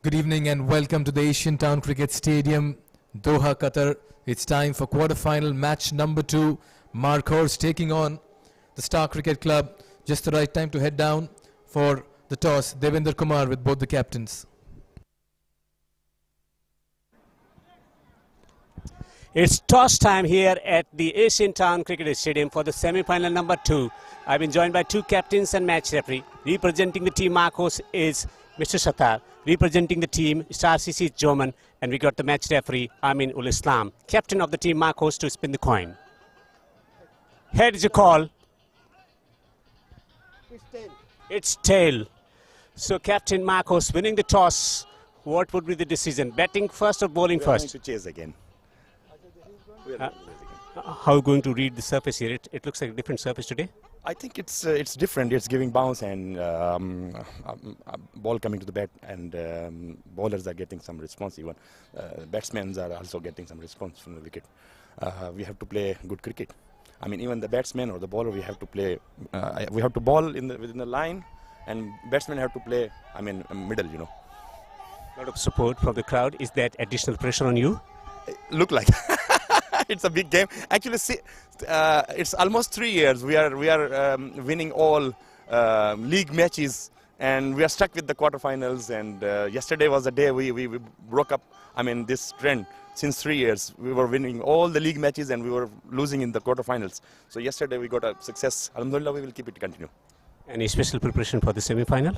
Good evening and welcome to the Asian Town Cricket Stadium, Doha, Qatar. It's time for quarter-final match number 2. Markhors taking on the Star Cricket Club. Just the right time to head down for the toss. Devinder Kumar with both the captains. It's toss time here at the Asian Town Cricket Stadium for the semi-final number 2. I've been joined by 2 captains and match referee. Representing the team Markhors is Mr. Sattar. Representing the team Star CC Joman, and we got the match referee Amin Ul Islam, captain of the team Markhors, to spin the coin. Head is a call. It's tail. It's tail. So Captain Markhors winning the toss. What would be the decision? Batting first or bowling first? To chase again. How are you going to read the surface here? It looks like a different surface today. I think it's different. It's giving bounce and ball coming to the bat, and bowlers are getting some response. Even batsmen are also getting some response from the wicket. We have to play good cricket. I mean, even the batsman or the bowler, we have to play. We have to bowl within the line, and batsmen have to play. I mean, middle. You know. A lot of support from the crowd. Is that additional pressure on you? Look like. It's a big game. Actually, see, it's almost 3 years. We are winning all league matches, and we are stuck with the quarterfinals. And yesterday was the day we broke up. I mean, this trend. Since 3 years, we were winning all the league matches, and we were losing in the quarterfinals. So yesterday we got a success. Alhamdulillah, we will keep it continue. Any special preparation for the semi-final?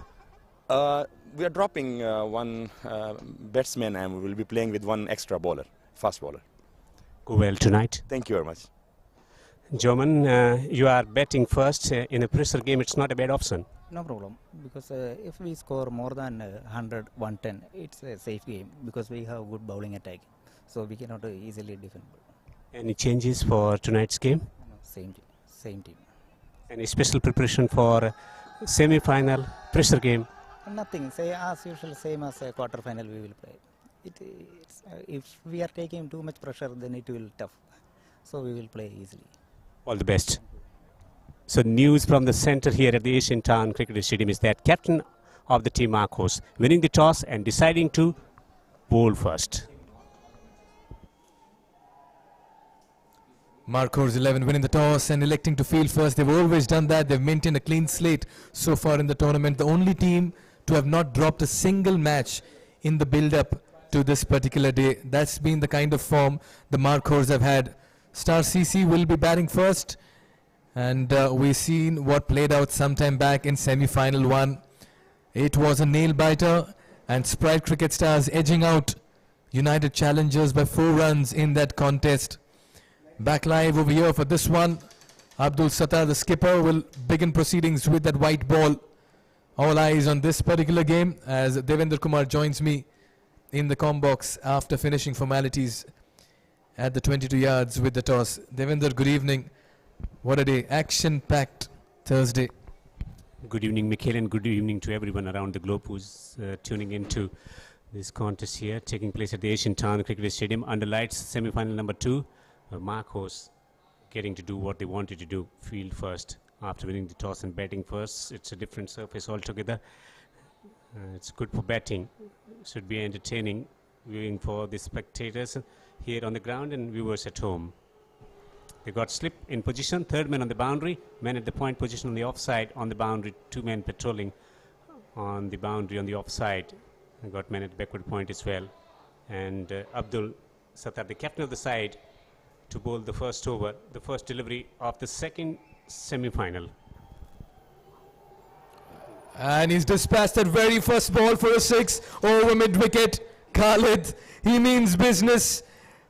We are dropping one batsman, and we will be playing with one extra bowler, fast bowler. Go well tonight. Thank you very much. Joman, you are batting first. In a pressure game, it's not a bad option. No problem, because if we score more than 100, 110, it's a safe game because we have good bowling attack. So we cannot easily defend. Any changes for tonight's game? No, same team. Any special preparation for semi-final pressure game? Nothing. Say as usual, same as a quarter final we will play. If we are taking too much pressure, then it will tough. So we will play easily. All the best. So news from the center here at the Asian Town Cricket Stadium is that captain of the team Markhors winning the toss and deciding to bowl first. Markhors 11 winning the toss and electing to field first. They've always done that. They've maintained a clean slate so far in the tournament. The only team to have not dropped a single match in the build-up to this particular day. That's been the kind of form the Markhors have had. Star CC will be batting first, and we've seen what played out sometime back in semi-final 1. It was a nail-biter, and Sprite Cricket Stars edging out United Challengers by 4 runs in that contest. Back live over here for this one. Abdul Sattar, the skipper, will begin proceedings with that white ball. All eyes on this particular game as Devinder Kumar joins me in the comm box after finishing formalities at the 22 yards with the toss. Devinder, good evening. What a day. Action-packed Thursday. Good evening, Mikhail, and good evening to everyone around the globe who's tuning into this contest here, taking place at the Asian Town Cricket Stadium under lights, semi-final number 2. Markhors getting to do what they wanted to do, field first after winning the toss and batting first. It's a different surface altogether. It's good for batting. Should be entertaining viewing for the spectators here on the ground and viewers at home. They got slip in position, 3rd man on the boundary, man at the point position on the offside, on the boundary, 2 men patrolling on the boundary on the offside. They got man at the backward point as well. And Abdul Sattar, the captain of the side, to bowl the first over, the first delivery of the second semi-final. And he's dispatched that very first ball for a 6 over mid-wicket. Khalid, he means business.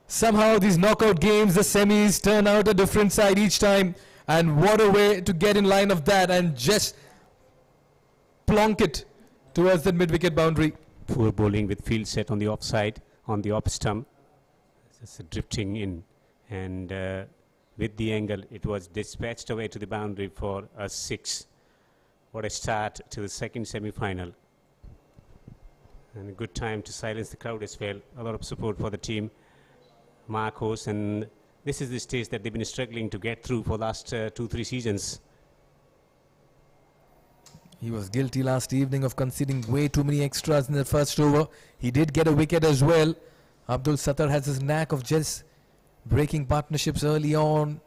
Somehow these knockout games, the semis, turn out a different side each time. And what a way to get in line of that and just plonk it towards the mid-wicket boundary. Poor bowling with field set on the offside, on the off stump. Just drifting in. And with the angle, it was dispatched away to the boundary for a 6. What a start to the second semi-final. And a good time to silence the crowd as well. A lot of support for the team, Markhors, and this is the stage that they've been struggling to get through for last 2-3 seasons. He was guilty last evening of conceding way too many extras in the first over. He did get a wicket as well. Abdul Sattar has his knack of just breaking partnerships early on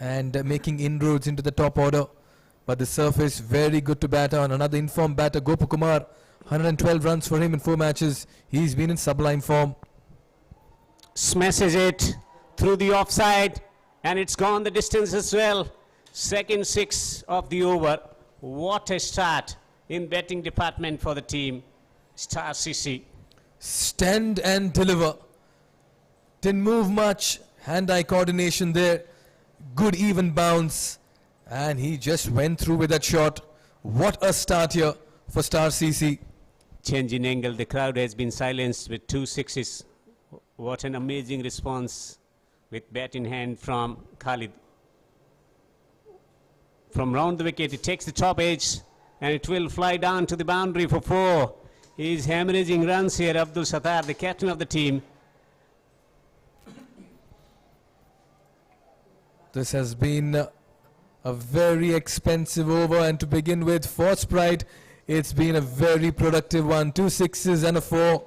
and making inroads into the top order. But the surface very good to bat on. Another informed batter, Gopakumar, 112 runs for him in 4 matches. He's been in sublime form. Smashes it through the offside, and it's gone the distance as well. Second 6 of the over. What a start in batting department for the team. Star CC. Stand and deliver. Didn't move much. Hand-eye coordination there. Good even bounce. And he just went through with that shot. What a start here for Star CC. Change in angle. The crowd has been silenced with 2 sixes. What an amazing response with bat in hand from Khalid. From round the wicket, it takes the top edge and it will fly down to the boundary for 4. He is hemorrhaging runs here, Abdul Sattar, the captain of the team. This has been a very expensive over, and to begin with, for Sprite, it's been a very productive one. 2 sixes and a 4.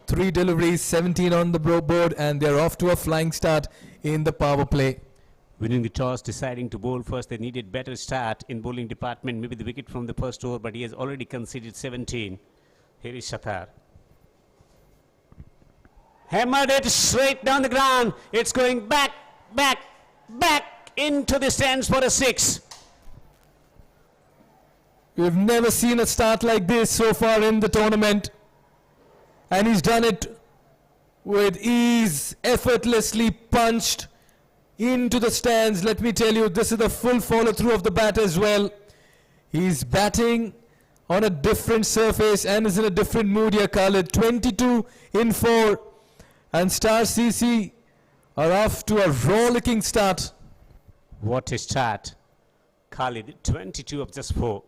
3 deliveries, 17 on the board, and they're off to a flying start in the power play. Winning the toss, deciding to bowl first. They needed better start in bowling department. Maybe the wicket from the first over, but he has already conceded 17. Here is Sattar. Hammered it straight down the ground. It's going back, back, back into the stands for a 6. We've never seen a start like this so far in the tournament. And he's done it with ease, effortlessly punched into the stands. Let me tell you, this is the full follow-through of the bat as well. He's batting on a different surface and is in a different mood here, Khalid. 22 in 4. And Star CC are off to a rollicking start. What a start. Khalid, 22 of just 4.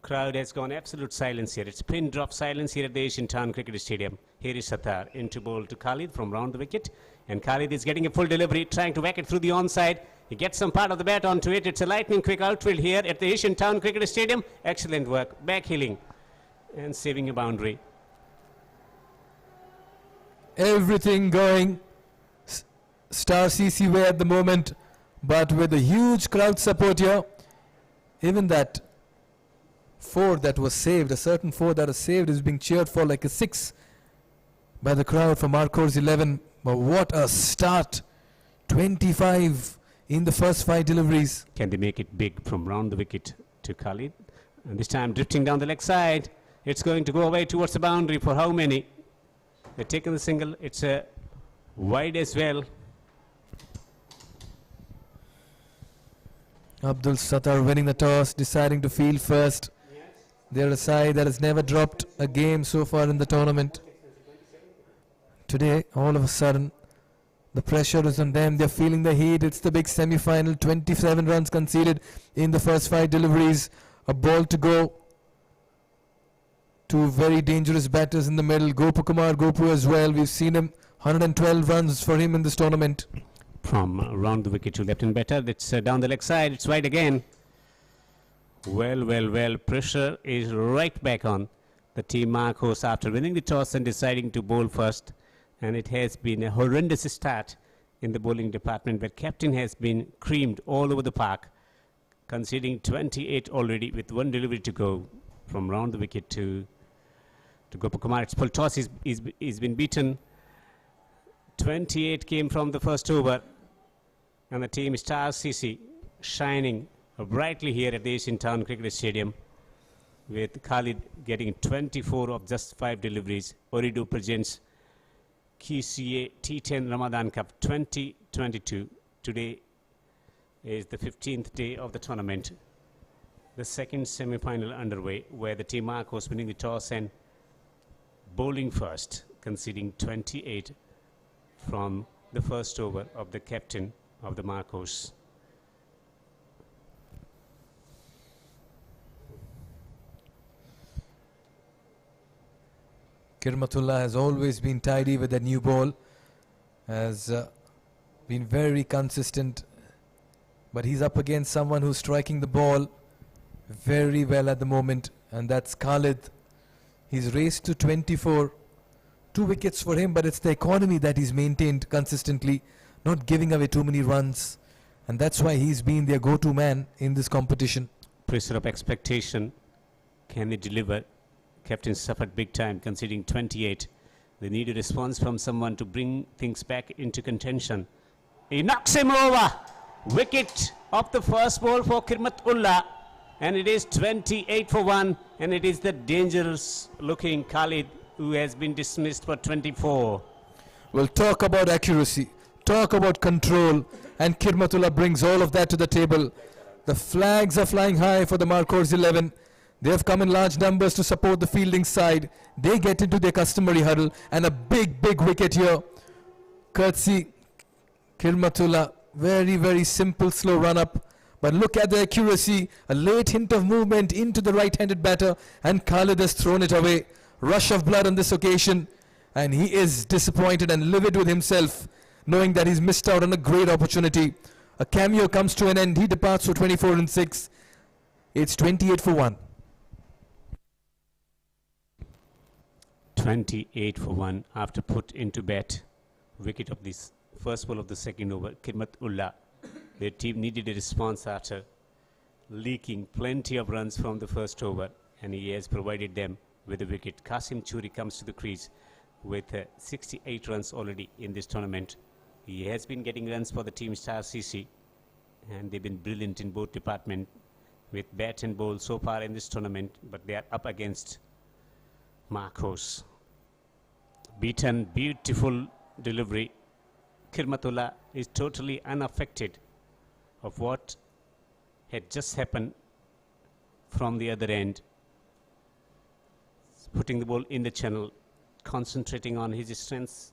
Crowd has gone absolute silence here. It's pin drop silence here at the Asian Town Cricket Stadium. Here is Sattar into bowl to Khalid from round the wicket. And Khalid is getting a full delivery, trying to whack it through the onside. He gets some part of the bat onto it. It's a lightning quick outfield here at the Asian Town Cricket Stadium. Excellent work. Back heeling and saving a boundary. Everything going Star CC way at the moment, but with a huge crowd support here. Even that 4 that was saved, a certain 4 that was saved, is being cheered for like a 6 by the crowd for Markhors 11. But what a start. 25 in the first 5 deliveries. Can they make it big from round the wicket to Khalid? And this time drifting down the leg side. It's going to go away towards the boundary for how many? They've taken the single. It's a wide as well. Abdul Sattar winning the toss, deciding to field first. They're a side that has never dropped a game so far in the tournament. Today, all of a sudden, the pressure is on them. They're feeling the heat. It's the big semi-final. 27 runs conceded in the first 5 deliveries. A ball to go. 2 very dangerous batters in the middle. Gopu as well. We've seen him. 112 runs for him in this tournament. From round the wicket to left-hand batter. It's down the leg side. It's wide again. Well. Pressure is right back on the team Markhors after winning the toss and deciding to bowl first. And it has been a horrendous start in the bowling department where captain has been creamed all over the park, conceding 28 already with 1 delivery to go from round the wicket to Gopakumar. It's full toss. He's been beaten. 28 came from the first over. And the team Star CC shining brightly here at the Asian Town Cricket Stadium, with Khalid getting 24 of just 5 deliveries. Ooredoo presents QCA T10 Ramadan Cup 2022. Today is the 15th day of the tournament. The second semi-final underway, where the team Markhors winning the toss and bowling first, conceding 28 from the first over of the captain of the Markhors. Kirmatullah has always been tidy with that new ball, has been very consistent, but he's up against someone who's striking the ball very well at the moment, and that's Khalid. He's raced to 24. 2 wickets for him, but it's the economy that he's maintained consistently, not giving away too many runs, and that's why he's been their go-to man in this competition. Pressure of expectation. Can they deliver? Captain suffered big time, conceding 28. They need a response from someone to bring things back into contention. He knocks him over. Wicket of the first ball for Kirmatullah. And it is 28 for 1. And it is the dangerous looking Khalid who has been dismissed for 24. We'll talk about accuracy, talk about control, and Kirmatullah brings all of that to the table. The flags are flying high for the Markhors 11. They have come in large numbers to support the fielding side. They get into their customary huddle, and a big wicket here. Courtesy Kirmatullah. Very, very simple, slow run up. But look at the accuracy. A late hint of movement into the right-handed batter, and Khalid has thrown it away. Rush of blood on this occasion, and he is disappointed and livid with himself, knowing that he's missed out on a great opportunity. A cameo comes to an end. He departs for 24 and 6. It's 28 for 1. 28 for 1 after put into bat. Wicket of this first ball of the second over. Kirmatullah. Their team needed a response after leaking plenty of runs from the first over, and he has provided them with a wicket. Qasim Churi comes to the crease with 68 runs already in this tournament. He has been getting runs for the team Star CC, and they've been brilliant in both departments with bat and ball so far in this tournament, but they are up against Markhors. Beaten, beautiful delivery. Kirmatullah is totally unaffected of what had just happened from the other end. Putting the ball in the channel, concentrating on his strengths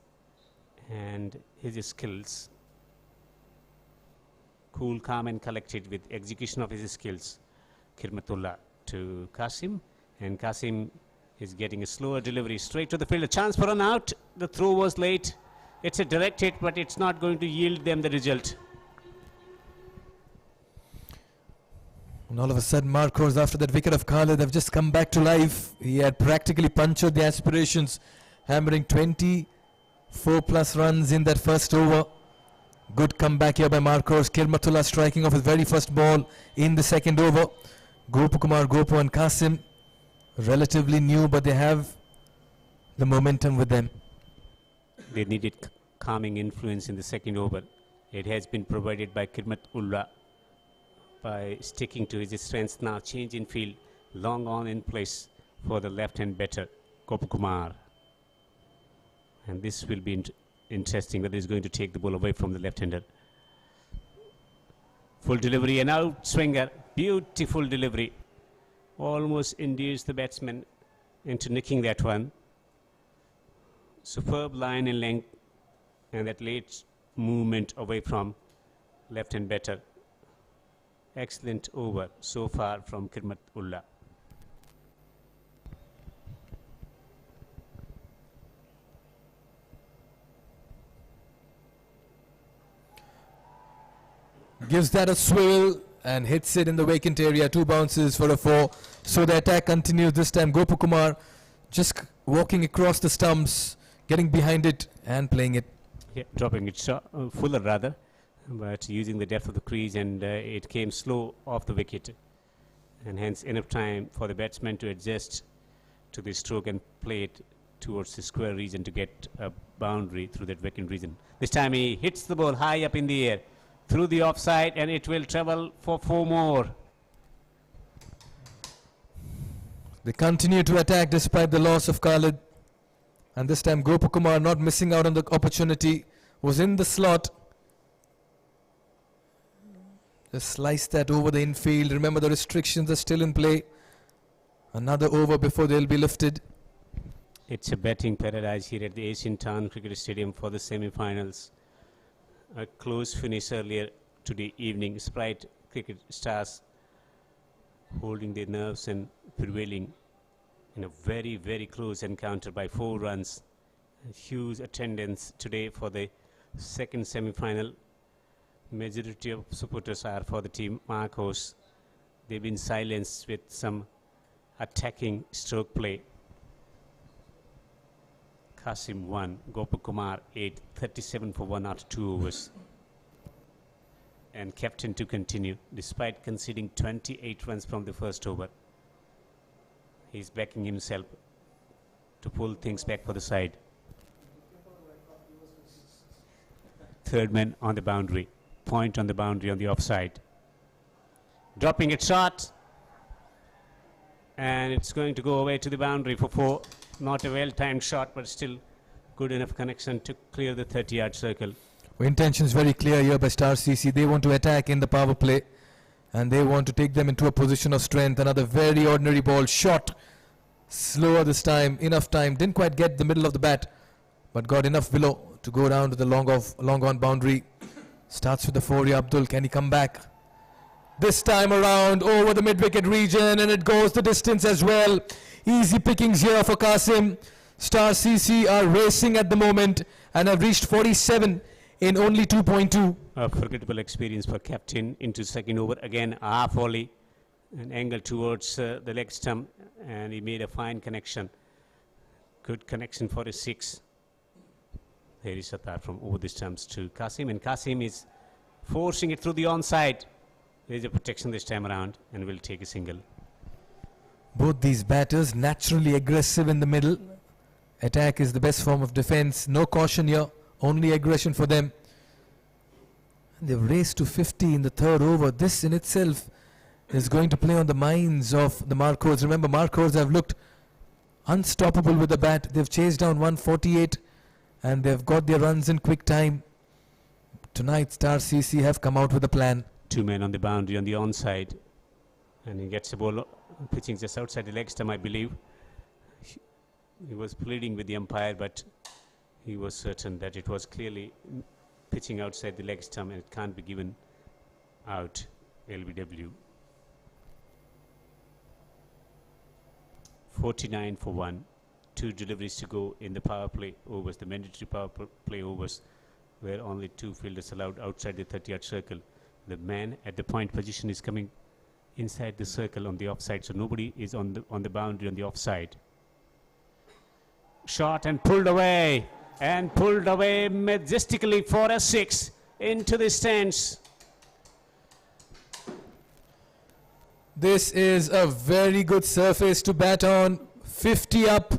and his skills. Cool, calm and collected with execution of his skills. Kirmatullah to Qasim, and Qasim is getting a slower delivery straight to the field. A chance for an out. The throw was late. It's a direct hit, but it's not going to yield them the result. And all of a sudden, Markhors, after that wicket of Khalid, have just come back to life. He had practically punctured the aspirations, hammering 24 plus runs in that first over. Good comeback here by Markhors. Kirmatullah striking off his very first ball in the second over. Gopu and Qasim, relatively new, but they have the momentum with them. They needed calming influence in the second over. It has been provided by Kirmatullah by sticking to his strengths. Now change in field, long on in place for the left-hand batter, Gopu. And this will be interesting, whether he's going to take the ball away from the left-hander. Full delivery and out swinger. Beautiful delivery. Almost induced the batsman into nicking that one. Superb line and length, and that late movement away from left-hand batter. Excellent over so far from Kirmatullah. Gives that a swivel and hits it in the vacant area. 2 bounces for a 4. So the attack continues this time. Gopu just walking across the stumps, getting behind it and playing it. Yeah, dropping it fuller rather, but using the depth of the crease, and it came slow off the wicket, and hence enough time for the batsman to adjust to the stroke and play it towards the square region to get a boundary through that vacant region. This time he hits the ball high up in the air through the offside, and it will travel for 4 more. They continue to attack despite the loss of Khalid. And this time Gopu not missing out on the opportunity, was in the slot. Just slice that over the infield. Remember, the restrictions are still in play. Another over before they'll be lifted. It's a batting paradise here at the Asian Town Cricket Stadium for the semi-finals. A close finish earlier today evening. Sprite Cricket Stars holding their nerves and prevailing in a very, very close encounter by 4 runs. A huge attendance today for the second semi-final. Majority of supporters are for the team Markhors. They've been silenced with some attacking stroke play. Kasim 1, Gopal Kumar 8, 37 for 1 after 2 overs. And captain to continue despite conceding 28 runs from the first over. He's backing himself to pull things back for the side. Third man on the boundary. Point on the boundary on the offside. Dropping it short. And it's going to go away to the boundary for 4. Not a well-timed shot, but still good enough connection to clear the 30-yard circle. Intentions very clear here by Star CC. They want to attack in the power play and they want to take them into a position of strength. Another very ordinary ball, shot slower this time, enough time, didn't quite get the middle of the bat but got enough below to go down to the long on boundary. Starts with the 4. Abdul, can he come back? This time around over the mid-wicket region, and it goes the distance as well. Easy pickings here for Kasim. Star CC are racing at the moment and have reached 47 in only 2.2. A forgettable experience for captain into second over. Again, a half volley, an angle towards the leg stump, and he made a fine connection. Good connection for a 6. Here is Sattar from over the stumps to Kasim, and Kasim is forcing it through the onside. There is a protection this time around and will take a single. Both these batters naturally aggressive in the middle. Attack is the best form of defense. No caution here, only aggression for them. They've raced to 50 in the third over. This in itself is going to play on the minds of the Markhors. Remember, Markhors have looked unstoppable with the bat. They've chased down 148 and they've got their runs in quick time. Tonight, Star CC have come out with a plan. 2 men on the boundary on the onside, and he gets the ball pitching just outside the leg stump, I believe. He was pleading with the umpire, but he was certain that it was clearly pitching outside the leg stump and it can't be given out. LBW. 49 for 1. 2 deliveries to go in the power play overs, the mandatory power play overs, where only 2 fielders allowed outside the 30-yard circle. The man at the point position is coming inside the circle on the offside, so nobody is on the boundary on the offside. Shot and pulled away majestically for a 6 into the stands. This is a very good surface to bat on. 50 up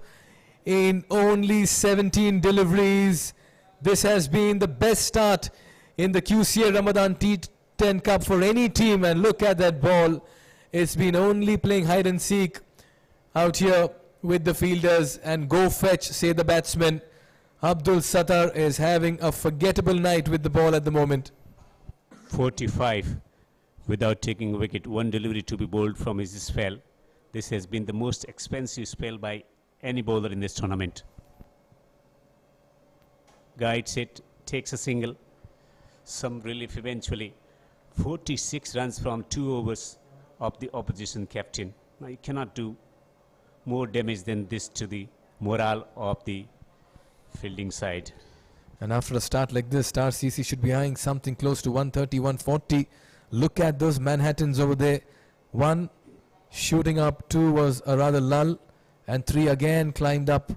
in only 17 deliveries. This has been the best start in the QCA Ramadan T10 Cup for any team, and look at that ball. It's been only playing hide and seek out here with the fielders, and go fetch, say the batsmen. Abdul Sattar is having a forgettable night with the ball at the moment. 45 without taking a wicket. 1 delivery to be bowled from his spell. This has been the most expensive spell by any bowler in this tournament. Guides it, takes a single. Some relief eventually. 46 runs from 2 overs of the opposition captain. Now you cannot do more damage than this to the morale of the fielding side. And after a start like this, Star CC should be eyeing something close to 130, 140. Look at those Manhattans over there. 1 shooting up, 2 was a rather lull, and 3 again climbed up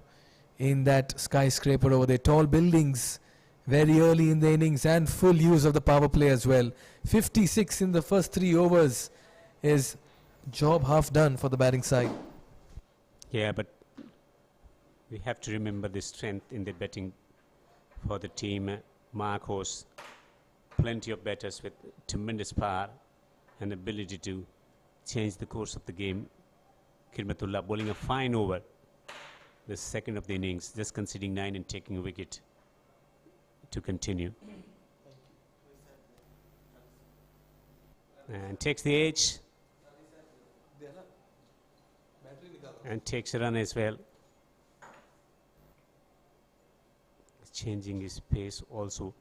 in that skyscraper over there. Tall buildings very early in the innings, and full use of the power play as well. 56 in the first 3 overs is job half done for the batting side. Yeah, but we have to remember the strength in the batting for the team. Markhors, plenty of batters with tremendous power and ability to change the course of the game. Khidmatullah bowling a fine over, the second of the innings, just conceding 9 and taking a wicket to continue. And takes the edge and takes a run as well. Changing his pace, also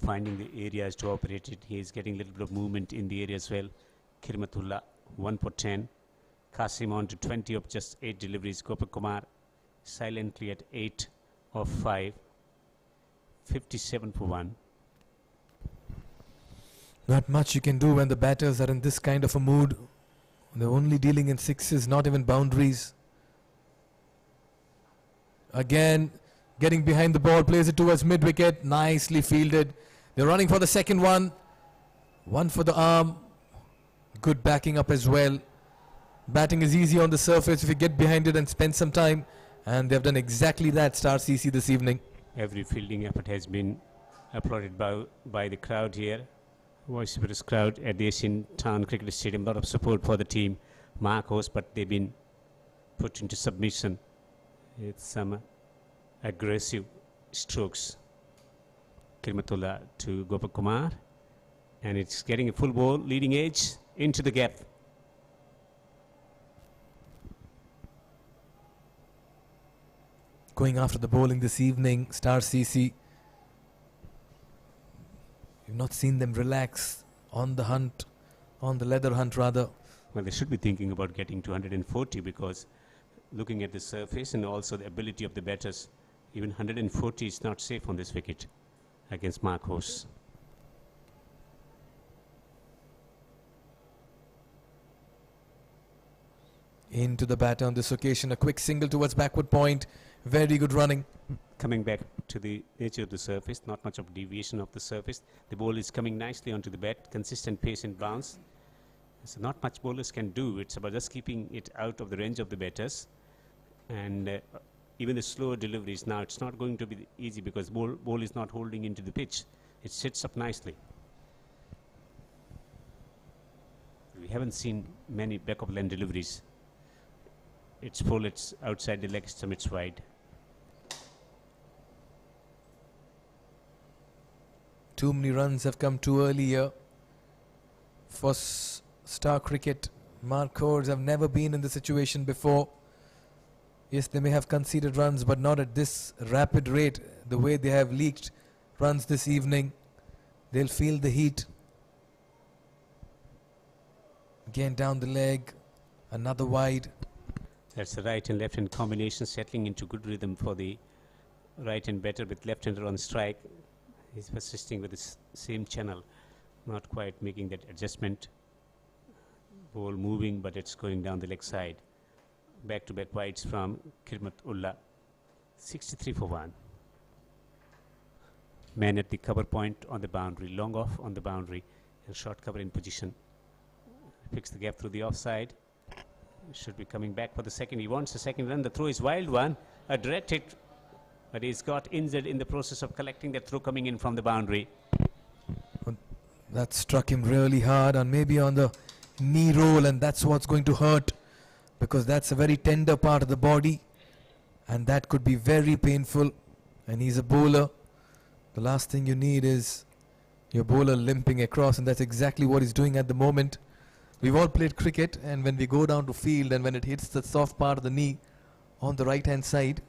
finding the areas to operate it. He is getting a little bit of movement in the area as well. Khidmatullah 1 for 10. Kasim on to 20 of just 8 deliveries. Gopal Kumar silently at 8 of 5. 57 for 1. Not much you can do when the batters are in this kind of a mood. They're only dealing in sixes, not even boundaries. Again, getting behind the ball, plays it towards mid-wicket. Nicely fielded. They're running for the second one. One for the arm. Good backing up as well. Batting is easy on the surface if you get behind it and spend some time. And they've done exactly that, Star CC, this evening. Every fielding effort has been applauded by the crowd here. Vociferous crowd at the Asian Town Cricket Stadium. A lot of support for the team, Markhors, but they've been put into submission. It's some aggressive strokes. Kirmatullah to Gopal Kumar. And it's getting a full ball, leading edge into the gap. Going after the bowling this evening, Star CC. You've not seen them relax on the hunt, on the leather hunt rather. Well, they should be thinking about getting to 140 because looking at the surface and also the ability of the batters, even 140 is not safe on this wicket against Markhors. Into the batter on this occasion, a quick single towards backward point. Very good running. Coming back to the nature of the surface, not much of deviation of the surface. The ball is coming nicely onto the bat, consistent pace and bounce. So not much bowlers can do. It's about just keeping it out of the range of the batters. And even the slower deliveries now, it's not going to be easy because ball is not holding into the pitch. It sits up nicely. We haven't seen many back of lane deliveries. It's full, it's outside the leg stump, it's wide. Too many runs have come too early here for Star Cricket. Markhors have never been in this situation before. Yes, they may have conceded runs, but not at this rapid rate. The way they have leaked runs this evening, they'll feel the heat. Again down the leg, another wide. That's the right and left hand combination settling into good rhythm for the right hand batter with left hander on strike. He's persisting with the same channel, not quite making that adjustment. Ball moving, but it's going down the leg side. Back to back wides from Kirmatullah. 63 for 1. Man at the cover point on the boundary, long off on the boundary, and short cover in position. Picks the gap through the offside. Should be coming back for the second. He wants the second run. The throw is wild one. A direct hit, but he's got injured in the process of collecting that throw coming in from the boundary. That struck him really hard and maybe on the knee roll, and that's what's going to hurt because that's a very tender part of the body and that could be very painful. And he's a bowler. The last thing you need is your bowler limping across, and that's exactly what he's doing at the moment. We've all played cricket, and when we go down to field and when it hits the soft part of the knee on the right hand side,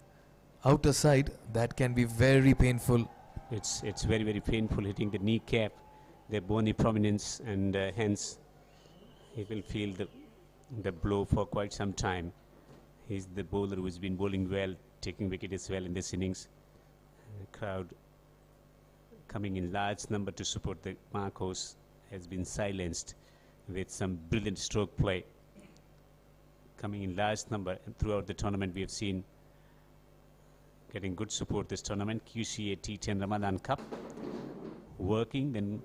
outer side, that can be very painful. It's very, very painful hitting the kneecap, the bony prominence, and hence he will feel the blow for quite some time. He's the bowler who's been bowling well, taking wicket as well in this innings. The crowd coming in large number to support the Markhors has been silenced with some brilliant stroke play. Coming in large number, and throughout the tournament we have seen getting good support this tournament. QCA T10 Ramadan Cup, working then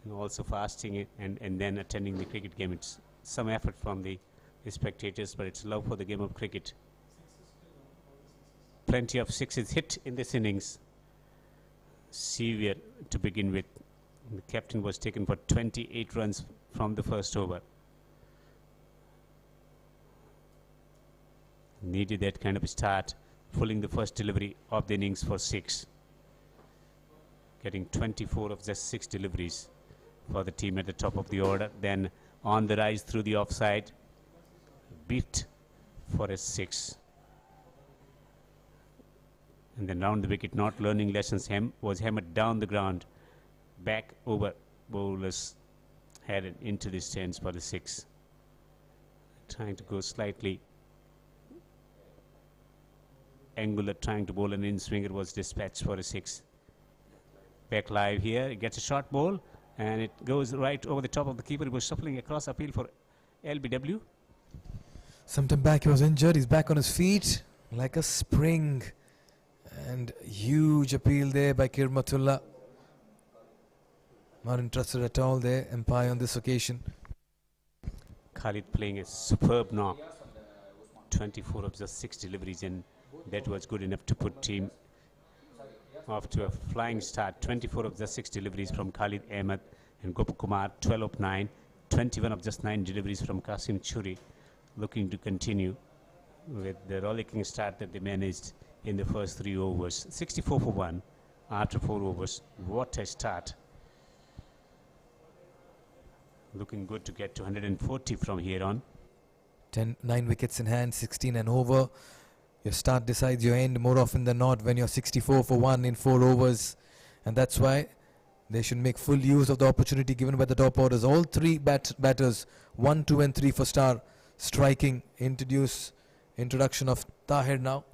and also fasting and then attending the cricket game. It's some effort from the spectators, but it's love for the game of cricket. Plenty of sixes hit in this innings. Severe to begin with. The captain was taken for 28 runs from the first over. Needed that kind of a start, pulling the first delivery of the innings for 6. Getting 24 of just 6 deliveries for the team at the top of the order. Then on the rise through the offside, beat for a 6. And then round the wicket, not learning lessons, was hammered down the ground. Back over bowlers headed into the stands for the 6. Trying to go slightly angular, trying to bowl an in-swinger, was dispatched for a 6. Back live here, it gets a short ball and it goes right over the top of the keeper. He was shuffling across appeal for LBW. Sometime back he was injured. He's back on his feet like a spring. And huge appeal there by Kirmatullah. Not interested at all there, umpire on this occasion. Khalid playing a superb knock. 24 of just 6 deliveries, and that was good enough to put team off to a flying start. 24 of just 6 deliveries from Khalid Ahmed and Gopu Kumar. 12 of 9. 21 of just 9 deliveries from Qasim Churi, looking to continue with the rollicking start that they managed in the first 3 overs. 64 for 1 after 4 overs. What a start. Looking good to get to 140 from here on. 9 wickets in hand, 16 and over. Your start decides your end more often than not when you're 64 for 1 in 4 overs. And that's why they should make full use of the opportunity given by the top orders. All 3 batters, 1, 2 and 3 for Star, striking. Introduction of Tahir now.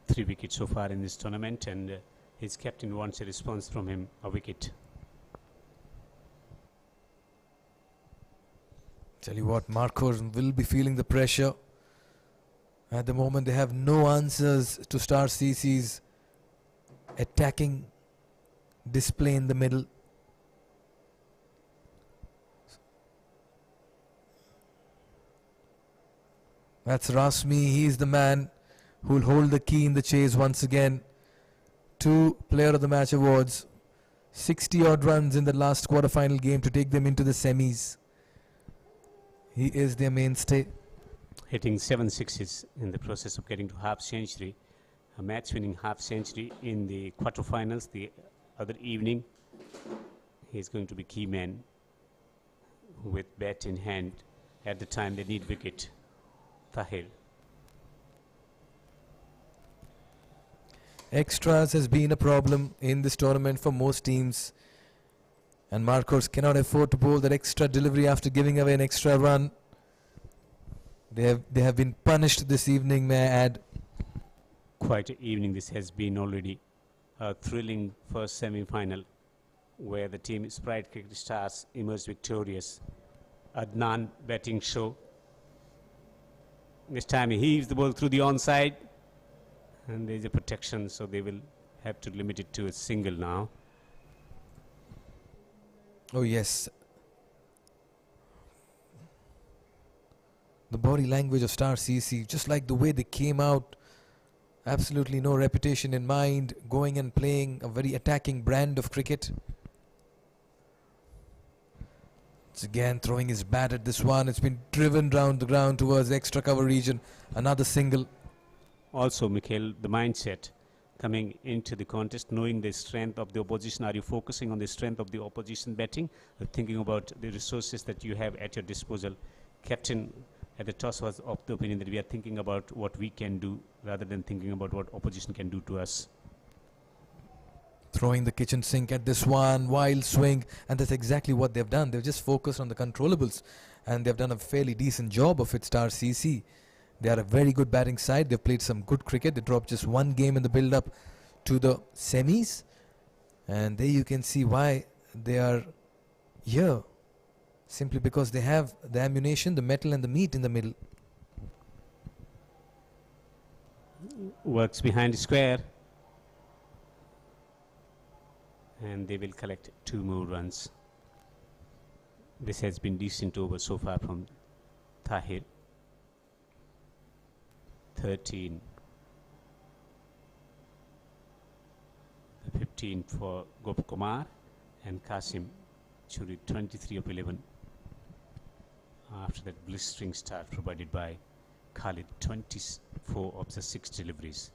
3 wickets so far in this tournament, and his captain wants a response from him, a wicket. Tell you what, Markhors will be feeling the pressure. At the moment, they have no answers to Star CC's attacking display in the middle. That's Rasmi. He's the man who will hold the key in the chase once again. 2 Player of the Match awards. 60 odd runs in the last quarter-final game to take them into the semis. He is their mainstay. Hitting 7 sixes in the process of getting to half century. A match-winning half century in the quarterfinals the other evening. He's going to be key man with bat in hand at the time they need wicket. Tahir. Extras has been a problem in this tournament for most teams. And Markhors cannot afford to bowl that extra delivery after giving away an extra run. They have been punished this evening, may I add. Quite an evening this has been already. A thrilling first semi-final where the team Sprite Cricket Stars emerged victorious. Adnan batting show. This time he heaves the ball through the onside. And there is a protection, so they will have to limit it to a single now. Oh yes. The body language of Star CC, just like the way they came out, absolutely no reputation in mind, going and playing a very attacking brand of cricket. It's again throwing his bat at this one. It's been driven round the ground towards the extra cover region. Another single. Also, Mikhail, the mindset coming into the contest, knowing the strength of the opposition. Are you focusing on the strength of the opposition batting, or thinking about the resources that you have at your disposal? Captain at the toss was of the opinion that we are thinking about what we can do rather than thinking about what opposition can do to us. Throwing the kitchen sink at this one, wild swing, and that's exactly what they've done. They've just focused on the controllables, and they've done a fairly decent job of it, Star CC. They are a very good batting side. They've played some good cricket. They dropped just 1 game in the build-up to the semis. And there you can see why they are here. Simply because they have the ammunition, the metal and the meat in the middle. Works behind the square. And they will collect 2 more runs. This has been decent over so far from Tahir. 13. 15 for Gopu Kumar and Qasim Churi, 23 of 11. After that blistering start provided by Khalid, 24 of the 6 deliveries.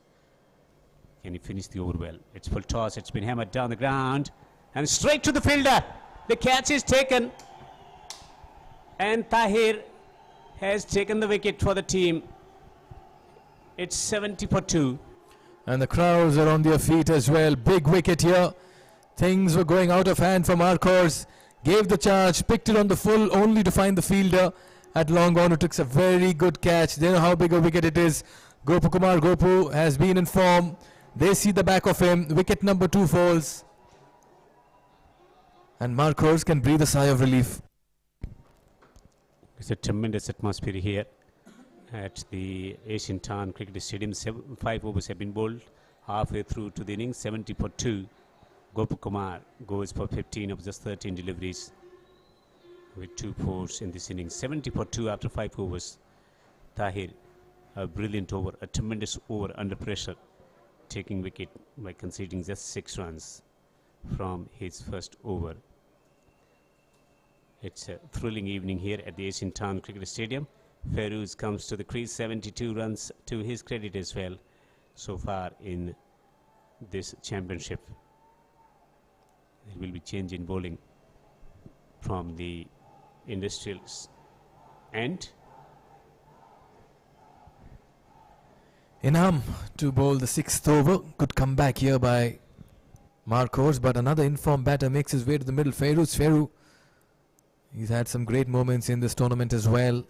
Can he finish the over well? It's full toss, it's been hammered down the ground and straight to the fielder. The catch is taken and Tahir has taken the wicket for the team. It's 70 for 2. And the crowds are on their feet as well. Big wicket here. Things were going out of hand for Markhors. Gave the charge, picked it on the full only to find the fielder at long on who took a very good catch. They know how big a wicket it is. Gopu Kumar Gopu has been in form. They see the back of him. Wicket number 2 falls. And Markhors can breathe a sigh of relief. It's a tremendous atmosphere here at the Asian Town Cricket Stadium. 5 overs have been bowled halfway through to the innings. 70 for 2. Gopakumar goes for 15 of just 13 deliveries with 2 fours in this innings. 70 for 2 after 5 overs. Tahir, a brilliant over, a tremendous over under pressure, taking wicket by conceding just 6 runs from his first over. It's a thrilling evening here at the Asian Town Cricket Stadium. Feroz comes to the crease, 72 runs to his credit as well so far in this championship. There will be change in bowling from the Industrials end. Inam to bowl the 6th over. Good comeback here by Markhors, but another informed batter makes his way to the middle. Feroz. He's had some great moments in this tournament as well.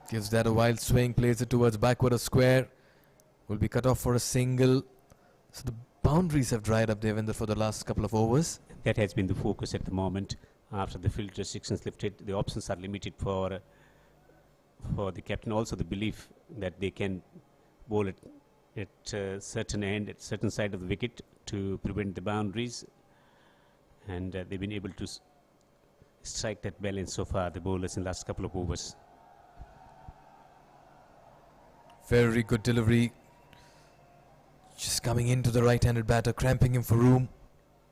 Gives that a wild swing, plays it towards backward of square. Will be cut off for a single. So the boundaries have dried up, Devendra, for the last couple of overs. That has been the focus at the moment. After the field restrictions lifted, the options are limited for the captain. Also the belief that they can bowl at a certain end, at certain side of the wicket to prevent the boundaries. And they've been able to strike that balance so far, the bowlers, in the last couple of overs. Very good delivery. Just coming into the right-handed batter, cramping him for room.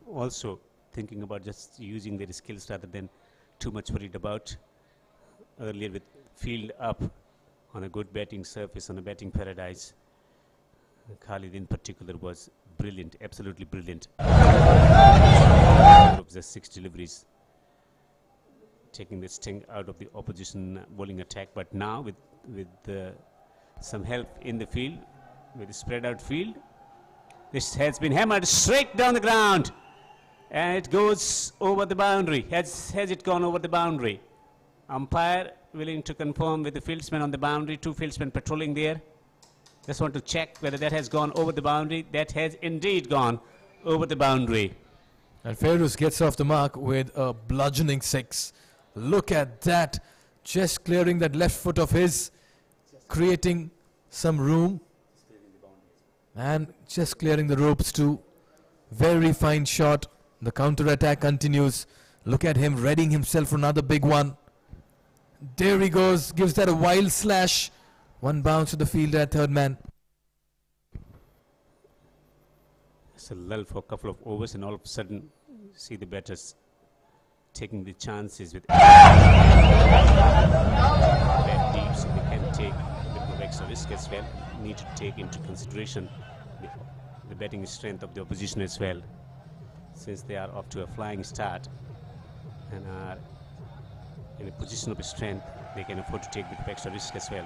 Also thinking about just using their skills rather than too much worried about. Earlier with field up on a good batting surface, on a batting paradise, Khalid in particular was brilliant, absolutely brilliant. Just 6 deliveries, taking the sting out of the opposition bowling attack. But now with some help in the field, with the spread out field, this has been hammered straight down the ground, and it goes over the boundary. Has it gone over the boundary? Umpire willing to confirm with the fieldsman on the boundary. 2 fieldsmen patrolling there. Just want to check whether that has gone over the boundary. That has indeed gone over the boundary. And Feroz gets off the mark with a bludgeoning 6. Look at that. Just clearing that left foot of his, creating some room. And just clearing the ropes too. Very fine shot. The counter-attack continues. Look at him readying himself for another big one. There he goes. Gives that a wild slash. 1 bounce to the fielder at third man. It's a lull for a couple of overs, and all of a sudden see the batters taking the chances with bad deep, so they can take a bit of extra risk as well. Need to take into consideration the batting strength of the opposition as well, since they are off to a flying start and are in a position of strength. They can afford to take a bit of extra risk as well.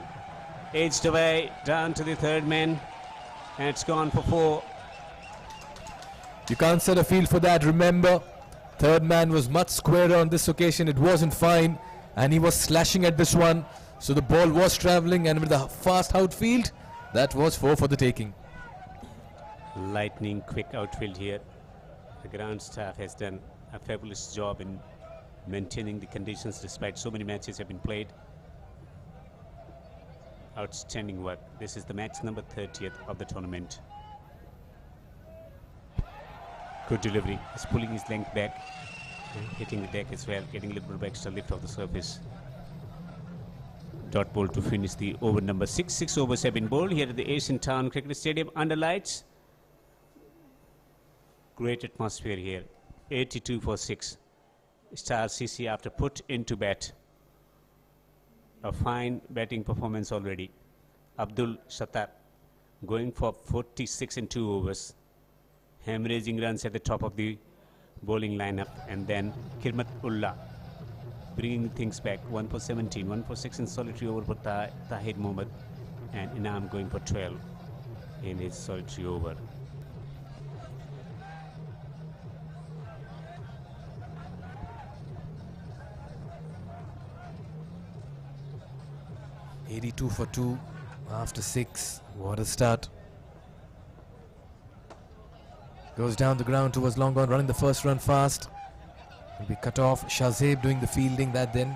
Edged away down to the third man, and it's gone for 4. You can't set a field for that. Remember, third man was much squarer on this occasion. It wasn't fine, and he was slashing at this one. So the ball was travelling, and with the fast outfield, that was 4 for the taking. Lightning quick outfield here. The ground staff has done a fabulous job in maintaining the conditions despite so many matches have been played. Outstanding work. This is the match number 30th of the tournament. Good delivery. He's pulling his length back, hitting the deck as well, getting a little bit of extra lift off the surface. Dot ball to finish the over number 6. 6 overs have been bowled here at the Asian Town Cricket Stadium under lights. Great atmosphere here. 82 for 6. Star CC after put into bat. A fine batting performance already. Abdul Shatar going for 46 in 2 overs. Hemorrhaging runs at the top of the bowling lineup. And then Kirmat Ullah bringing things back. 1 for 17, 1 for 6 in solitary over for Tahir Mohammad. And Inam going for 12 in his solitary over. .82 for 2 after 6. What a start. Goes down the ground towards long on, running the first run fast. Will be cut off. Shazeb doing the fielding that then.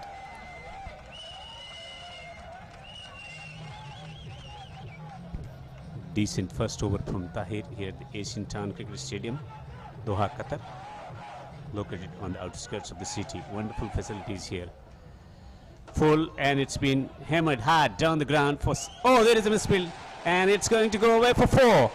Decent first over from Tahir here at the Asian Town Cricket Stadium, Doha, Qatar, located on the outskirts of the city. Wonderful facilities here. Full, and it's been hammered hard down the ground for... Oh, there is a misfield, and it's going to go away for 4.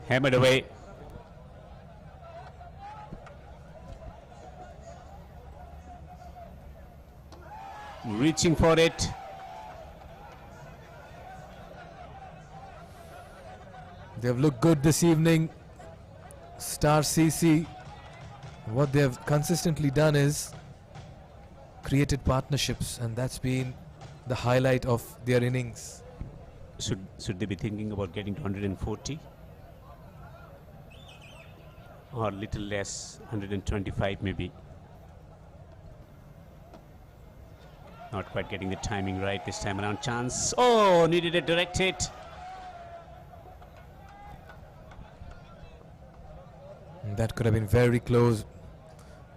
Hammered away. Reaching for it. They have looked good this evening. Star CC. What they have consistently done is created partnerships, and that's been the highlight of their innings. Should they be thinking about getting to 140? Or little less, 125 maybe. Not quite getting the timing right this time around. Chance. Oh, needed a direct hit. And that could have been very close.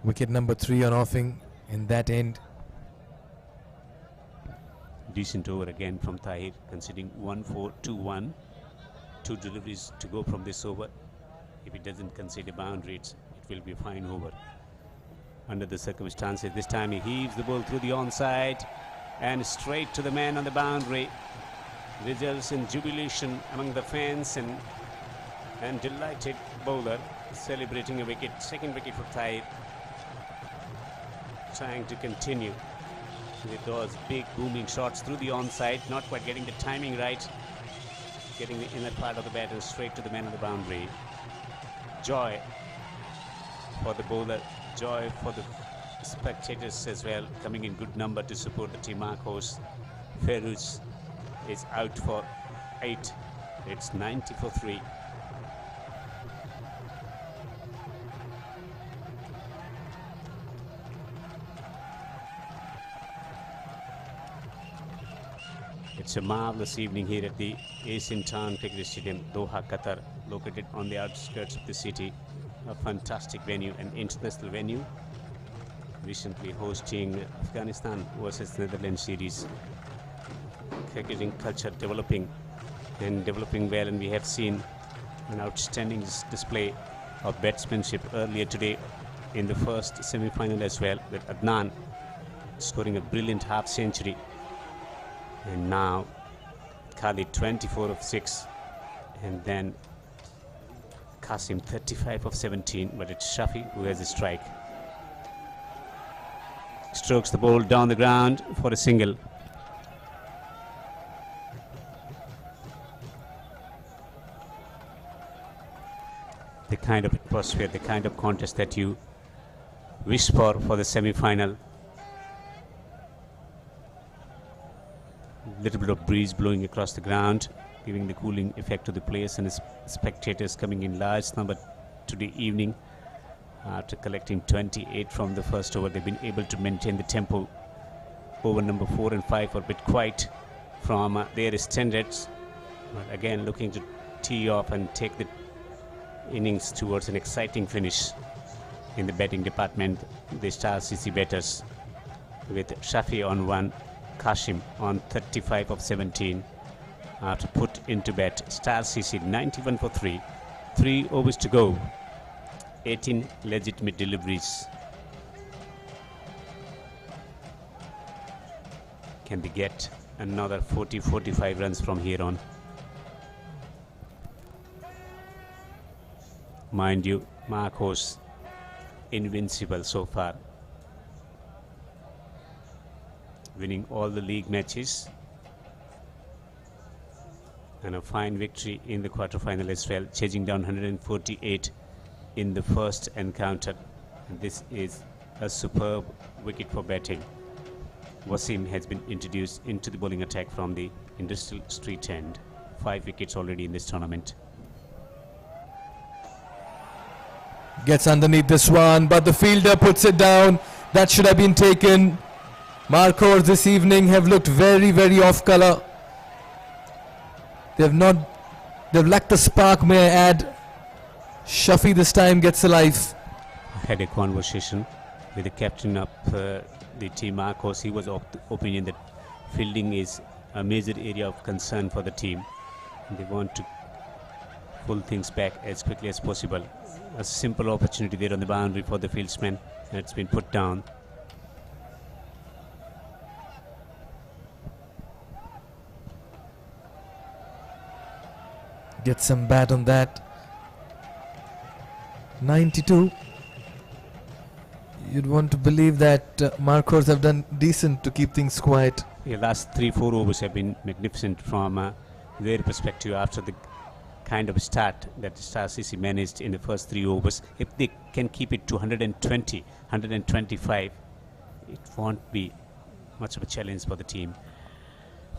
Wicket number 3 on offing in that end. Decent over again from Tahir, conceding 1-4-2-1. 2 deliveries to go from this over. If it doesn't concede a boundary, it will be a fine over. Under the circumstances, this time he heaves the ball through the onside and straight to the man on the boundary. Results in jubilation among the fans and delighted bowler celebrating a wicket, second wicket for Tahir. Trying to continue with those big booming shots through the onside, not quite getting the timing right, getting the inner part of the bat and straight to the man on the boundary. Joy for the bowler, joy for the spectators as well, coming in good number to support the team. Markhors. Feruz is out for 8. It's 90 for 3. It's a marvelous evening here at the Asian Town Cricket Stadium, Doha, Qatar, located on the outskirts of the city. A fantastic venue, an international venue, recently hosting Afghanistan versus Netherlands series. Cricketing culture developing well, and we have seen an outstanding display of batsmanship earlier today in the first semi-final as well, with Adnan scoring a brilliant half-century. And now Khalid 24 of 6, and then Qasim 35 of 17, but it's Shafi who has a strike. Strokes the ball down the ground for a single. The kind of atmosphere, the kind of contest that you wish for the semi-final. Little bit of breeze blowing across the ground, giving the cooling effect to the players and the spectators coming in large number today evening. After collecting 28 from the first over, they've been able to maintain the tempo. Over number 4 and 5 are a bit quiet from their standards, but again looking to tee off and take the innings towards an exciting finish. In the batting department, the Star CC batters with Shafi on 1, Qasim on 35 of 17. After put into bat, Star CC 91 for 3. 3 overs to go. 18 legitimate deliveries. Can they get another 40-45 runs from here on? Mind you, Markhors invincible so far, winning all the league matches, and a fine victory in the quarterfinal as well, chasing down 148 in the first encounter. And this is a superb wicket for batting. Wasim has been introduced into the bowling attack from the Industrial Street end. 5 wickets already in this tournament. Gets underneath this one, but the fielder puts it down. That should have been taken. Markhors this evening have looked very, very off color. They've lacked the spark, may I add. Shafi this time gets a life. I had a conversation with the captain of the team, Markhors. He was of the opinion that fielding is a major area of concern for the team. They want to pull things back as quickly as possible. A simple opportunity there on the boundary for the fieldsman, and it's been put down. Get some bat on that. 92. You'd want to believe that Markhors have done decent to keep things quiet. The last 3-4 overs have been magnificent from their perspective after the kind of start that Star CC managed in the first 3 overs. If they can keep it to 120, 125, it won't be much of a challenge for the team.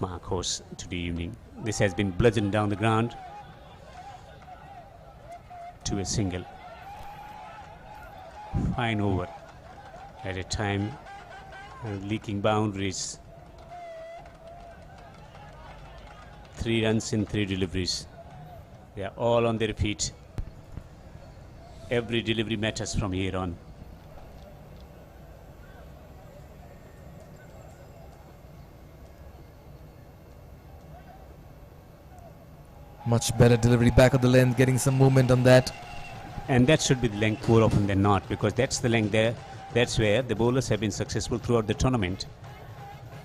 Markhors today evening. This has been bludgeoned down the ground to a single. Fine over at a time, leaking boundaries. 3 runs in 3 deliveries. They are all on their feet. Every delivery matters from here on. Much better delivery back of the length, getting some movement on that. And that should be the length more often than not, because that's the length there. That's where the bowlers have been successful throughout the tournament.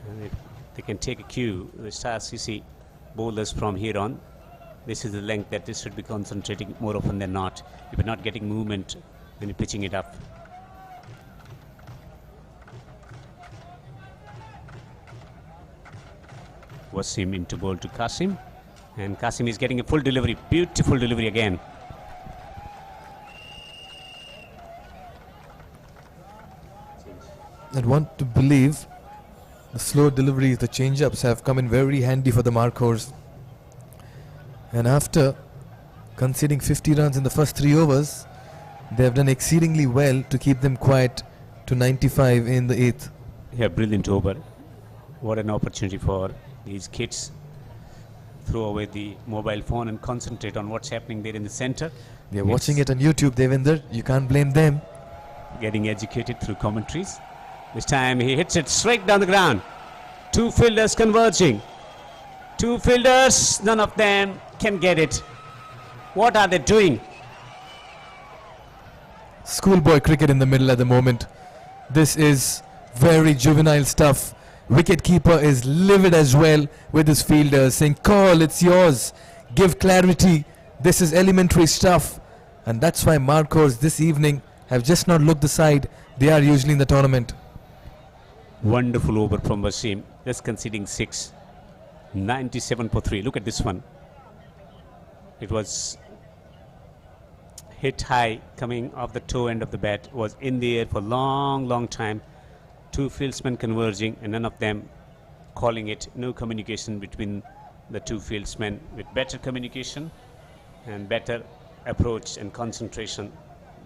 And if they can take a cue, the Star CC bowlers from here on, this is the length that they should be concentrating more often than not. If you're not getting movement, then you're pitching it up. Wasim into ball to Qasim, and Qasim is getting a full delivery. Beautiful delivery again. I'd want to believe the slow deliveries, the change-ups have come in very handy for the Markhors. And after conceding 50 runs in the first 3 overs, they have done exceedingly well to keep them quiet to 95 in the 8th. Yeah, brilliant over. What an opportunity for these kids. Throw away the mobile phone and concentrate on what's happening there in the center. They're watching it on YouTube, Devinder. You can't blame them. Getting educated through commentaries. This time he hits it straight down the ground. 2 fielders converging. 2 fielders, none of them can get it. What are they doing? Schoolboy cricket in the middle at the moment. This is very juvenile stuff. Wicketkeeper is livid as well with his fielders, saying, "Call, it's yours. Give clarity. This is elementary stuff." And that's why Markhors this evening have just not looked the side they are usually in the tournament. Wonderful over from Wasim, just conceding 6. 97 for 3. Look at this one. It was hit high, coming off the toe end of the bat, was in the air for long time. 2 fieldsmen converging and none of them calling it. No communication between the 2 fieldsmen. With better communication and better approach and concentration,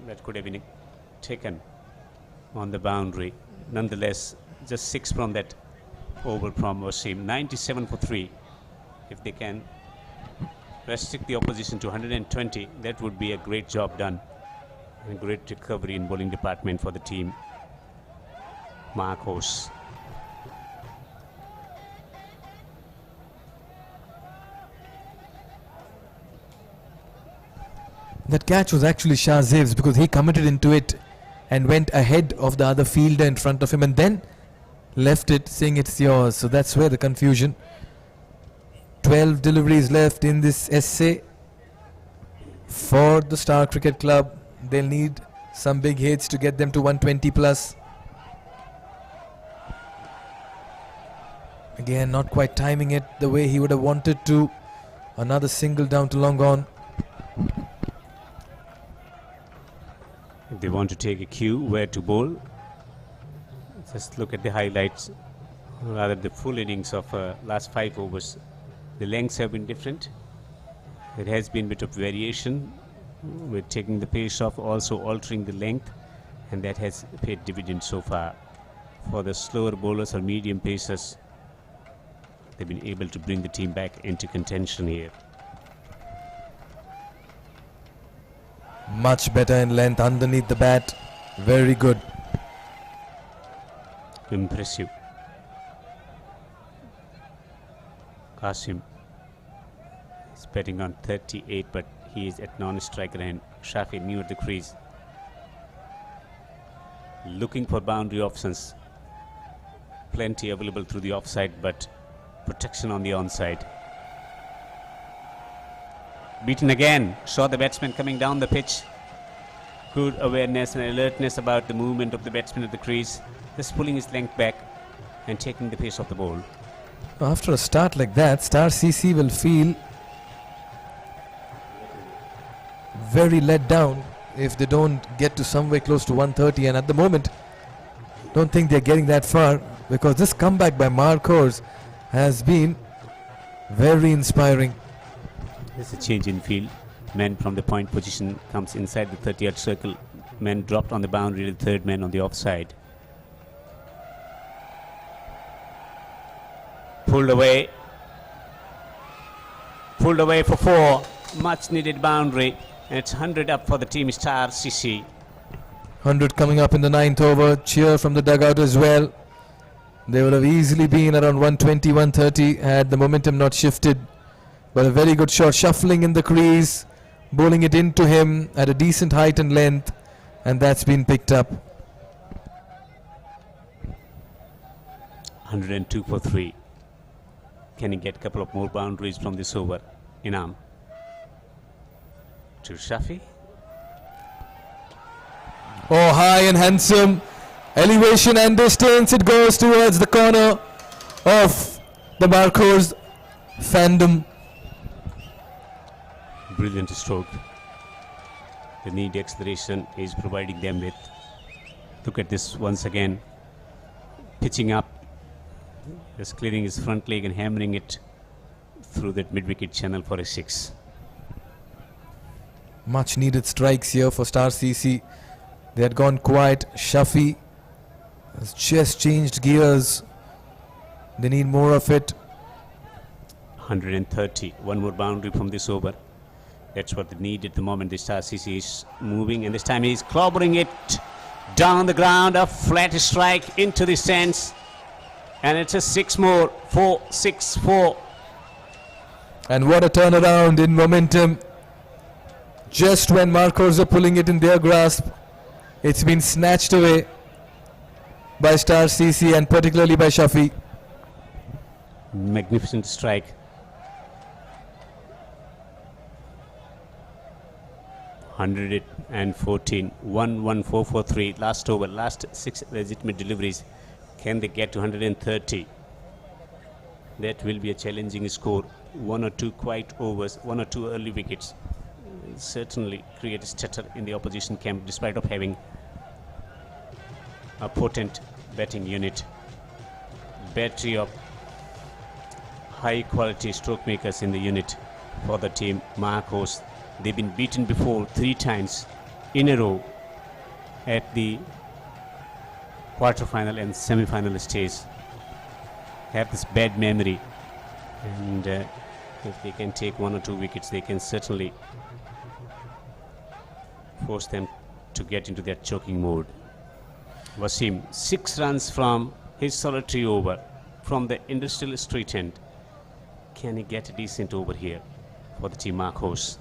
that could have been taken on the boundary. Nonetheless, just 6 from that over from Wasim. 97 for 3. If they can restrict the opposition to 120, that would be a great job done. And a great recovery in bowling department for the team. Markhors. That catch was actually Shahzev's because he committed into it and went ahead of the other fielder in front of him and then left it saying it's yours. So that's where the confusion. 12 deliveries left in this essay for the Star Cricket Club. They'll need some big hits to get them to 120 plus. Again, not quite timing it the way he would have wanted to. Another single down to long on. If they want to take a cue where to bowl, just look at the highlights, rather the full innings of last 5 overs. The lengths have been different. There has been a bit of variation with taking the pace off, also altering the length, and that has paid dividends so far. For the slower bowlers or medium pacers, they've been able to bring the team back into contention here. Much better in length underneath the bat. Very good. Impressive. Qasim is betting on 38, but he is at non-striker and Shafi near the crease. Looking for boundary options. Plenty available through the offside, but protection on the onside. Beaten again. Saw the batsman coming down the pitch. Good awareness and alertness about the movement of the batsman at the crease. Just pulling his length back and taking the pace of the ball. After a start like that, Star CC will feel very let down if they don't get to somewhere close to 130, and at the moment don't think they're getting that far, because this comeback by Markhors has been very inspiring. There's a change in field. Man from the point position comes inside the 30-yard circle. Man dropped on the boundary, the third man on the offside. Pulled away for 4. Much needed boundary, and it's 100 up for the team Star CC. 100 coming up in the 9th over. Cheer from the dugout as well. They would have easily been around 120, 130 had the momentum not shifted. But a very good shot, shuffling in the crease, bowling it into him at a decent height and length, and that's been picked up. 102 for 3. Can he get a couple of more boundaries from this over? Inam to Shafi. Oh, high and handsome. Elevation and distance. It goes towards the corner of the Markhors fandom. Brilliant stroke. The need acceleration is providing them with. Look at this once again. Pitching up. Just clearing his front leg and hammering it through that mid-wicket channel for a 6. Much needed strikes here for Star CC. They had gone quiet. Shafi has just changed gears. They need more of it. 130. One more boundary from this over. That's what they need at the moment. The Star CC is moving, and this time he is clobbering it down the ground. A flat strike into the stands. And it's a 6 more. 4, 6, 4. And what a turnaround in momentum. Just when Markhors are pulling it in their grasp, it's been snatched away by Star CC and particularly by Shafi. Magnificent strike. Hundred and 14. 11443. Last over. Last 6 legitimate deliveries. Can they get to 130? That will be a challenging score. 1 or 2 quiet overs, 1 or 2 early wickets will certainly create a stutter in the opposition camp, despite of having a potent batting unit. Battery of high quality stroke makers in the unit for the team Markhors. They've been beaten before 3 times in a row at the quarter-final and semi-final stage. Have this bad memory, and if they can take 1 or 2 wickets, they can certainly force them to get into that choking mode. Wasim, 6 runs from his solitary over from the industrial street end. Can he get a decent over here for the team Markhors?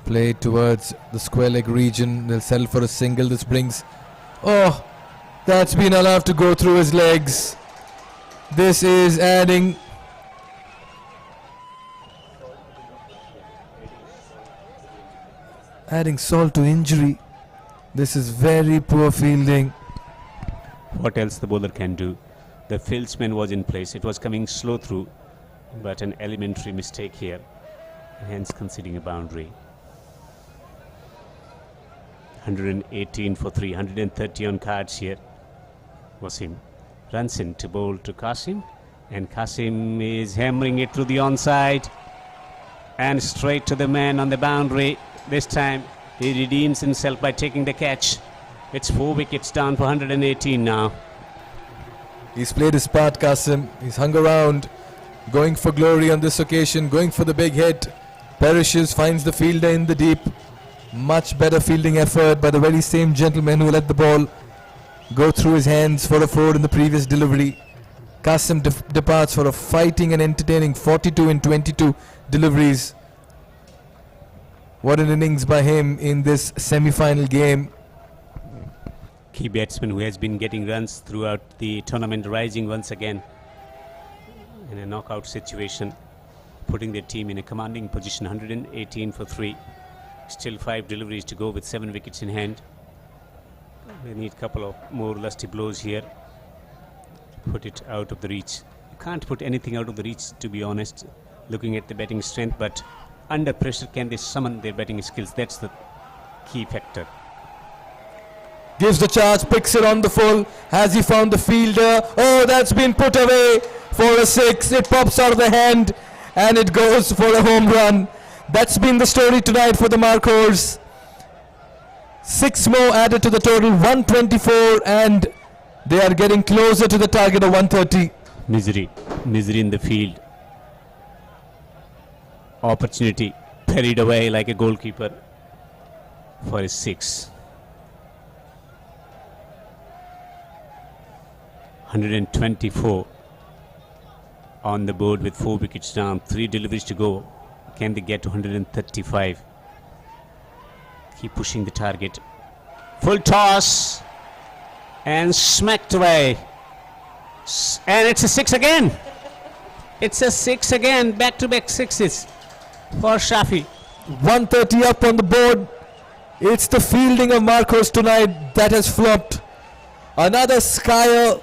Play towards the square leg region. They'll settle for a single. This brings... Oh, that's been allowed to go through his legs. This is adding... adding salt to injury. This is very poor fielding. What else the bowler can do? The fieldsman was in place. It was coming slow through, but an elementary mistake here, hence conceding a boundary. 118 for 3, 130 on cards here. Wasim runs in to bowl to Qasim, and Qasim is hammering it through the onside, And straight to the man on the boundary. This time he redeems himself by taking the catch. It's 4 wickets down for 118 now. He's played his part, Qasim. He's hung around, going for glory on this occasion, going for the big hit. Perishes, finds the fielder in the deep. Much better fielding effort by the very same gentleman who let the ball go through his hands for a 4 in the previous delivery. Qasim departs for a fighting and entertaining 42 in 22 deliveries. What an innings by him in this semi-final game. Key batsman who has been getting runs throughout the tournament, rising once again in a knockout situation, putting their team in a commanding position. 118 for 3. Still 5 deliveries to go with 7 wickets in hand. They need a couple of more lusty blows here to put it out of the reach. You can't put anything out of the reach, to be honest, looking at the batting strength, but under pressure can they summon their batting skills? That's the key factor. Gives the charge, picks it on the full. Has he found the fielder? Oh, that's been put away for a 6. It pops out of the hand and it goes for a home run. That's been the story tonight for the Markhors. 6 more added to the total, 124, and they are getting closer to the target of 130. Misery in the field. Opportunity parried away like a goalkeeper for a 6. 124 on the board with 4 wickets down, 3 deliveries to go. Can they get to 135? Keep pushing the target. Full toss and smacked away. And it's a 6 again. It's a 6 again. Back-to-back 6s for Shafi. 130 up on the board. It's the fielding of Markhors tonight that has flopped. Another skier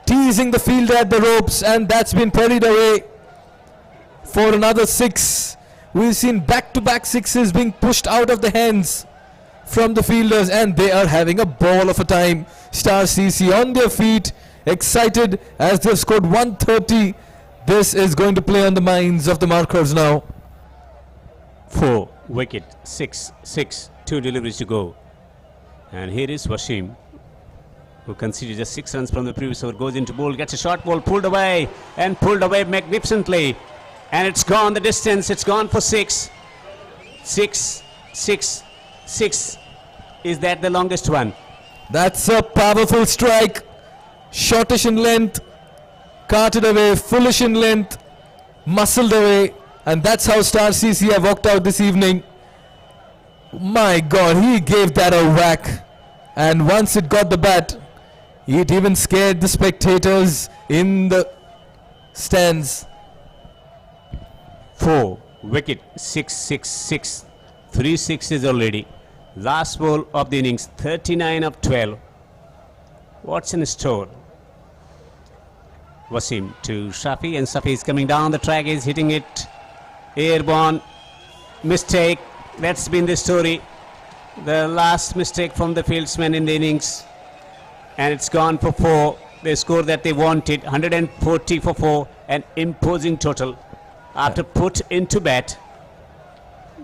teasing the fielder at the ropes, and that's been parried away for another 6. We've seen back-to-back 6s being pushed out of the hands from the fielders, and they are having a ball of a time. Star CC on their feet, excited as they've scored 130. This is going to play on the minds of the Markhors now. 4 wicket, 6, 2 deliveries to go. And here is Wasim, who conceded just 6 runs from the previous over, goes into bowl, gets a short ball, pulled away magnificently. And it's gone the distance, it's gone for 6. 6. Is that the longest one? That's a powerful strike. Shortish in length, carted away, foolish in length, muscled away. And that's how Star CC have walked out this evening. My God, he gave that a whack. And once it got the bat, it even scared the spectators in the stands. 4 wicket, 6. 3 6s already. Last ball of the innings, 39 of 12. What's in store? Wasim to Shafi, and Shafi is coming down the track, is hitting it. Airborne. Mistake. That's been the story. The last mistake from the fieldsman in the innings. And it's gone for 4. They score that they wanted. 140 for 4. An imposing total after put into bat.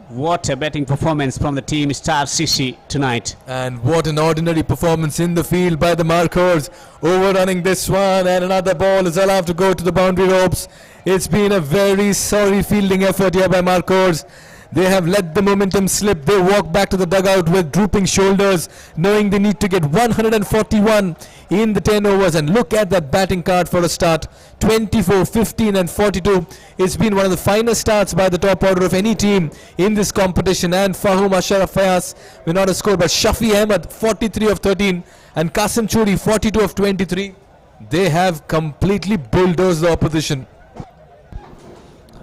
What a batting performance from the team Star CC tonight. And what an ordinary performance in the field by the Markhors. Overrunning this one, and another ball is allowed to go to the boundary ropes. It's been a very sorry fielding effort here by Markhors. They have let the momentum slip. They walk back to the dugout with drooping shoulders, knowing they need to get 141 in the 10 overs. And look at that batting card for a start. 24, 15 and 42. It's been one of the finest starts by the top order of any team in this competition. And Fahum Ashraf Fayas will not have scored, but Shafi Ahmed 43 of 13 and Qasim Churi 42 of 23. They have completely bulldozed the opposition.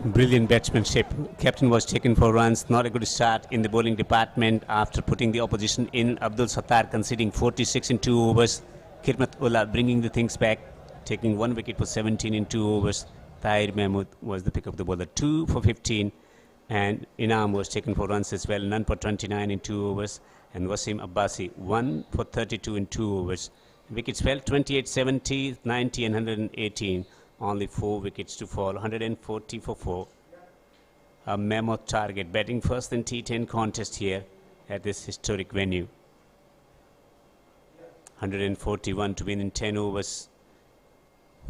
Brilliant batsmanship. Captain was taken for runs. Not a good start in the bowling department after putting the opposition in. Abdul Sattar conceding 46 in 2 overs. Kirmat Ullah bringing the things back, taking 1 wicket for 17 in 2 overs. Tahir Mahmood was the pick of the bowler, 2 for 15. And Inam was taken for runs as well, none for 29 in 2 overs. And Wasim Abbasi, 1 for 32 in 2 overs. Wickets fell 28, 70, 90 and 118. Only 4 wickets to fall, 140 for 4. a mammoth target, batting first in T10 contest here at this historic venue. 141 to win in 10 overs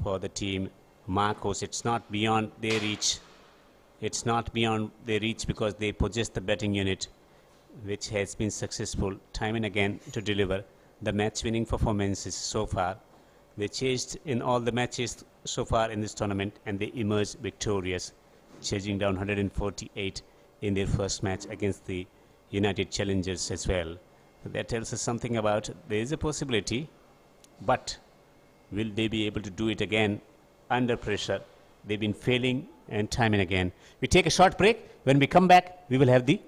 for the team Markhors. It's not beyond their reach. It's not beyond their reach because they possess the batting unit, which has been successful time and again to deliver the match-winning performances so far. They chased in all the matches so far in this tournament and they emerged victorious, chasing down 148 in their first match against the United Challengers as well. So that tells us something about there is a possibility, but will they be able to do it again under pressure? They've been failing and time and again. We take a short break. When we come back, we will have the...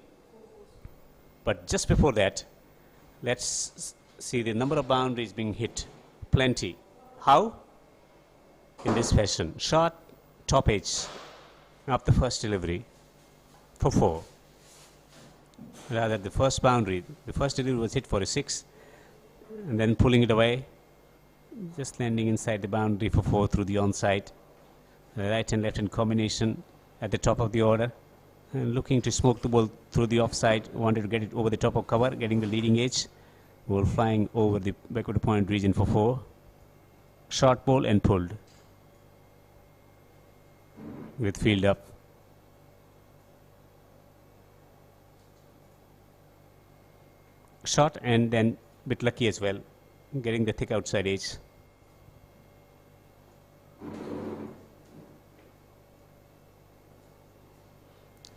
But just before that, let's see the number of boundaries being hit. Plenty. How? In this fashion. Short, top edge of the first delivery for 4. Rather, the first boundary, the first delivery was hit for a 6, and then pulling it away, just landing inside the boundary for 4 through the onside. Right and left hand combination at the top of the order, and looking to smoke the ball through the offside, wanted to get it over the top of cover, getting the leading edge. Ball flying over the backward point region for 4. Short ball and pulled with field up. Shot and then a bit lucky as well, getting the thick outside edge.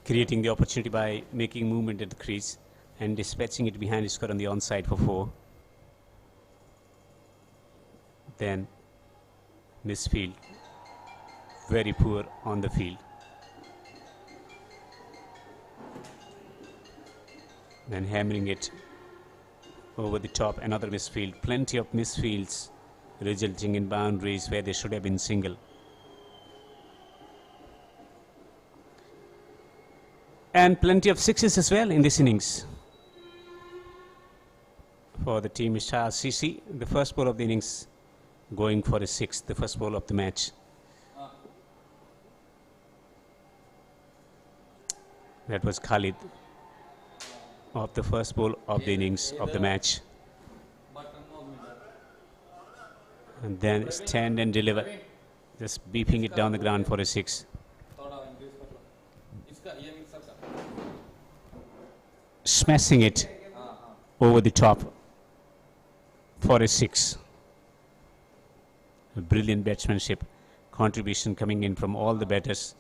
Creating the opportunity by making movement at the crease and dispatching it behind his score on the onside for 4. Then misfield, very poor on the field. Then hammering it over the top, another misfield. Plenty of misfields resulting in boundaries where they should have been single. And plenty of 6s as well in this innings for the team Star CC. The first ball of the innings going for a 6, the first ball of the match. That was Khalid of the first ball of the innings of the match. And then stand and deliver, just beeping it down the ground for a 6. Smashing it over the top for a 6. A brilliant batsmanship contribution coming in from all the batters,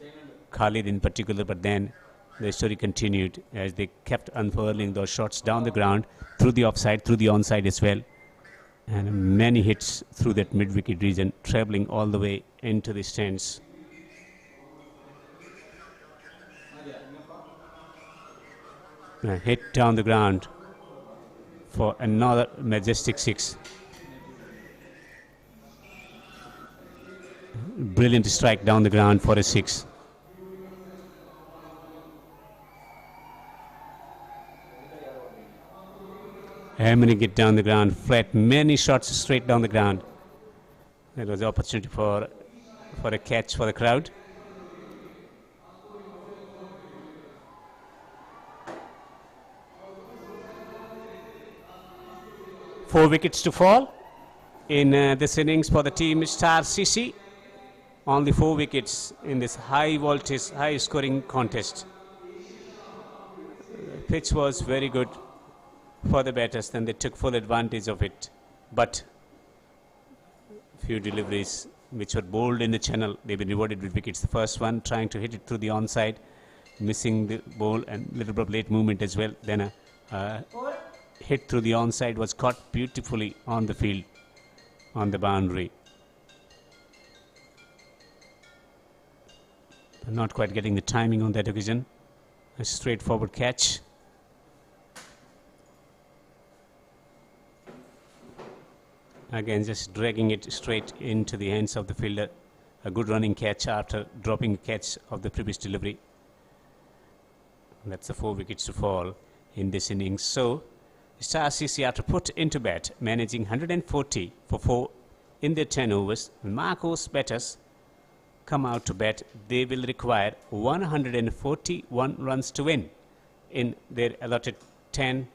Khalid in particular, but then the story continued as they kept unfurling those shots down the ground, through the offside, through the onside as well. And many hits through that mid-wicket region, travelling all the way into the stands. A hit down the ground for another majestic 6. Brilliant strike down the ground for a 6. Hammering it down the ground, flat, many shots straight down the ground. There was the opportunity for a catch for the crowd. Four wickets to fall in this innings for the team Star CC. Only 4 wickets in this high voltage, high scoring contest. Pitch was very good for the batters, then they took full advantage of it. But few deliveries which were bowled in the channel, they've been rewarded with wickets. The first one trying to hit it through the onside, missing the ball and little bit of late movement as well. Then a hit through the onside was caught beautifully on the field, on the boundary. Not quite getting the timing on that occasion. A straightforward catch. Again, just dragging it straight into the hands of the fielder. A good running catch after dropping a catch of the previous delivery. That's the 4 wickets to fall in this innings. So, Star CC after put into bat, managing 140 for 4 in their 10 overs. Markhors batters come out to bat, they will require 141 runs to win in their allotted 10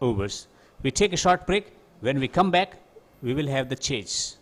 overs. We take a short break. When we come back, we will have the chase.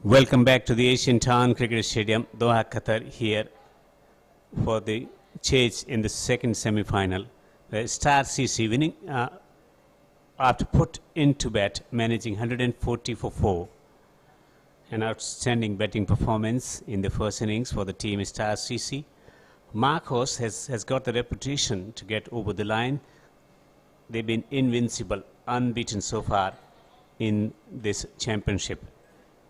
Welcome back to the Asian Town Cricket Stadium, Doha, Qatar, here for the chase in the second semi-final. Star CC winning after put into bat, managing 140 for 4. An outstanding batting performance in the first innings for the team Star CC. Markhors has got the reputation to get over the line. They've been invincible, unbeaten so far in this championship.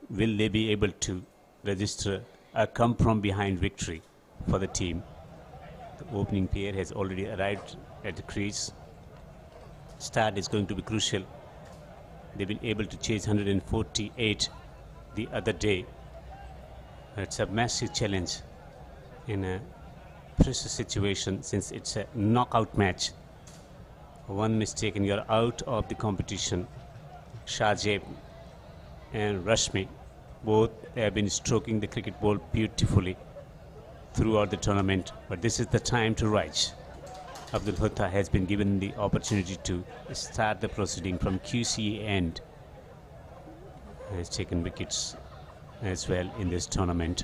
Will they be able to register a come-from-behind victory for the team? The opening pair has already arrived at the crease. Start is going to be crucial. They've been able to chase 148 the other day. It's a massive challenge in a pressure situation since it's a knockout match. One mistake and you're out of the competition. Shahzeb and Rashmi both have been stroking the cricket ball beautifully throughout the tournament, but this is the time to rise. Abdul Hutta has been given the opportunity to start the proceeding from QCA end. Has taken wickets as well in this tournament.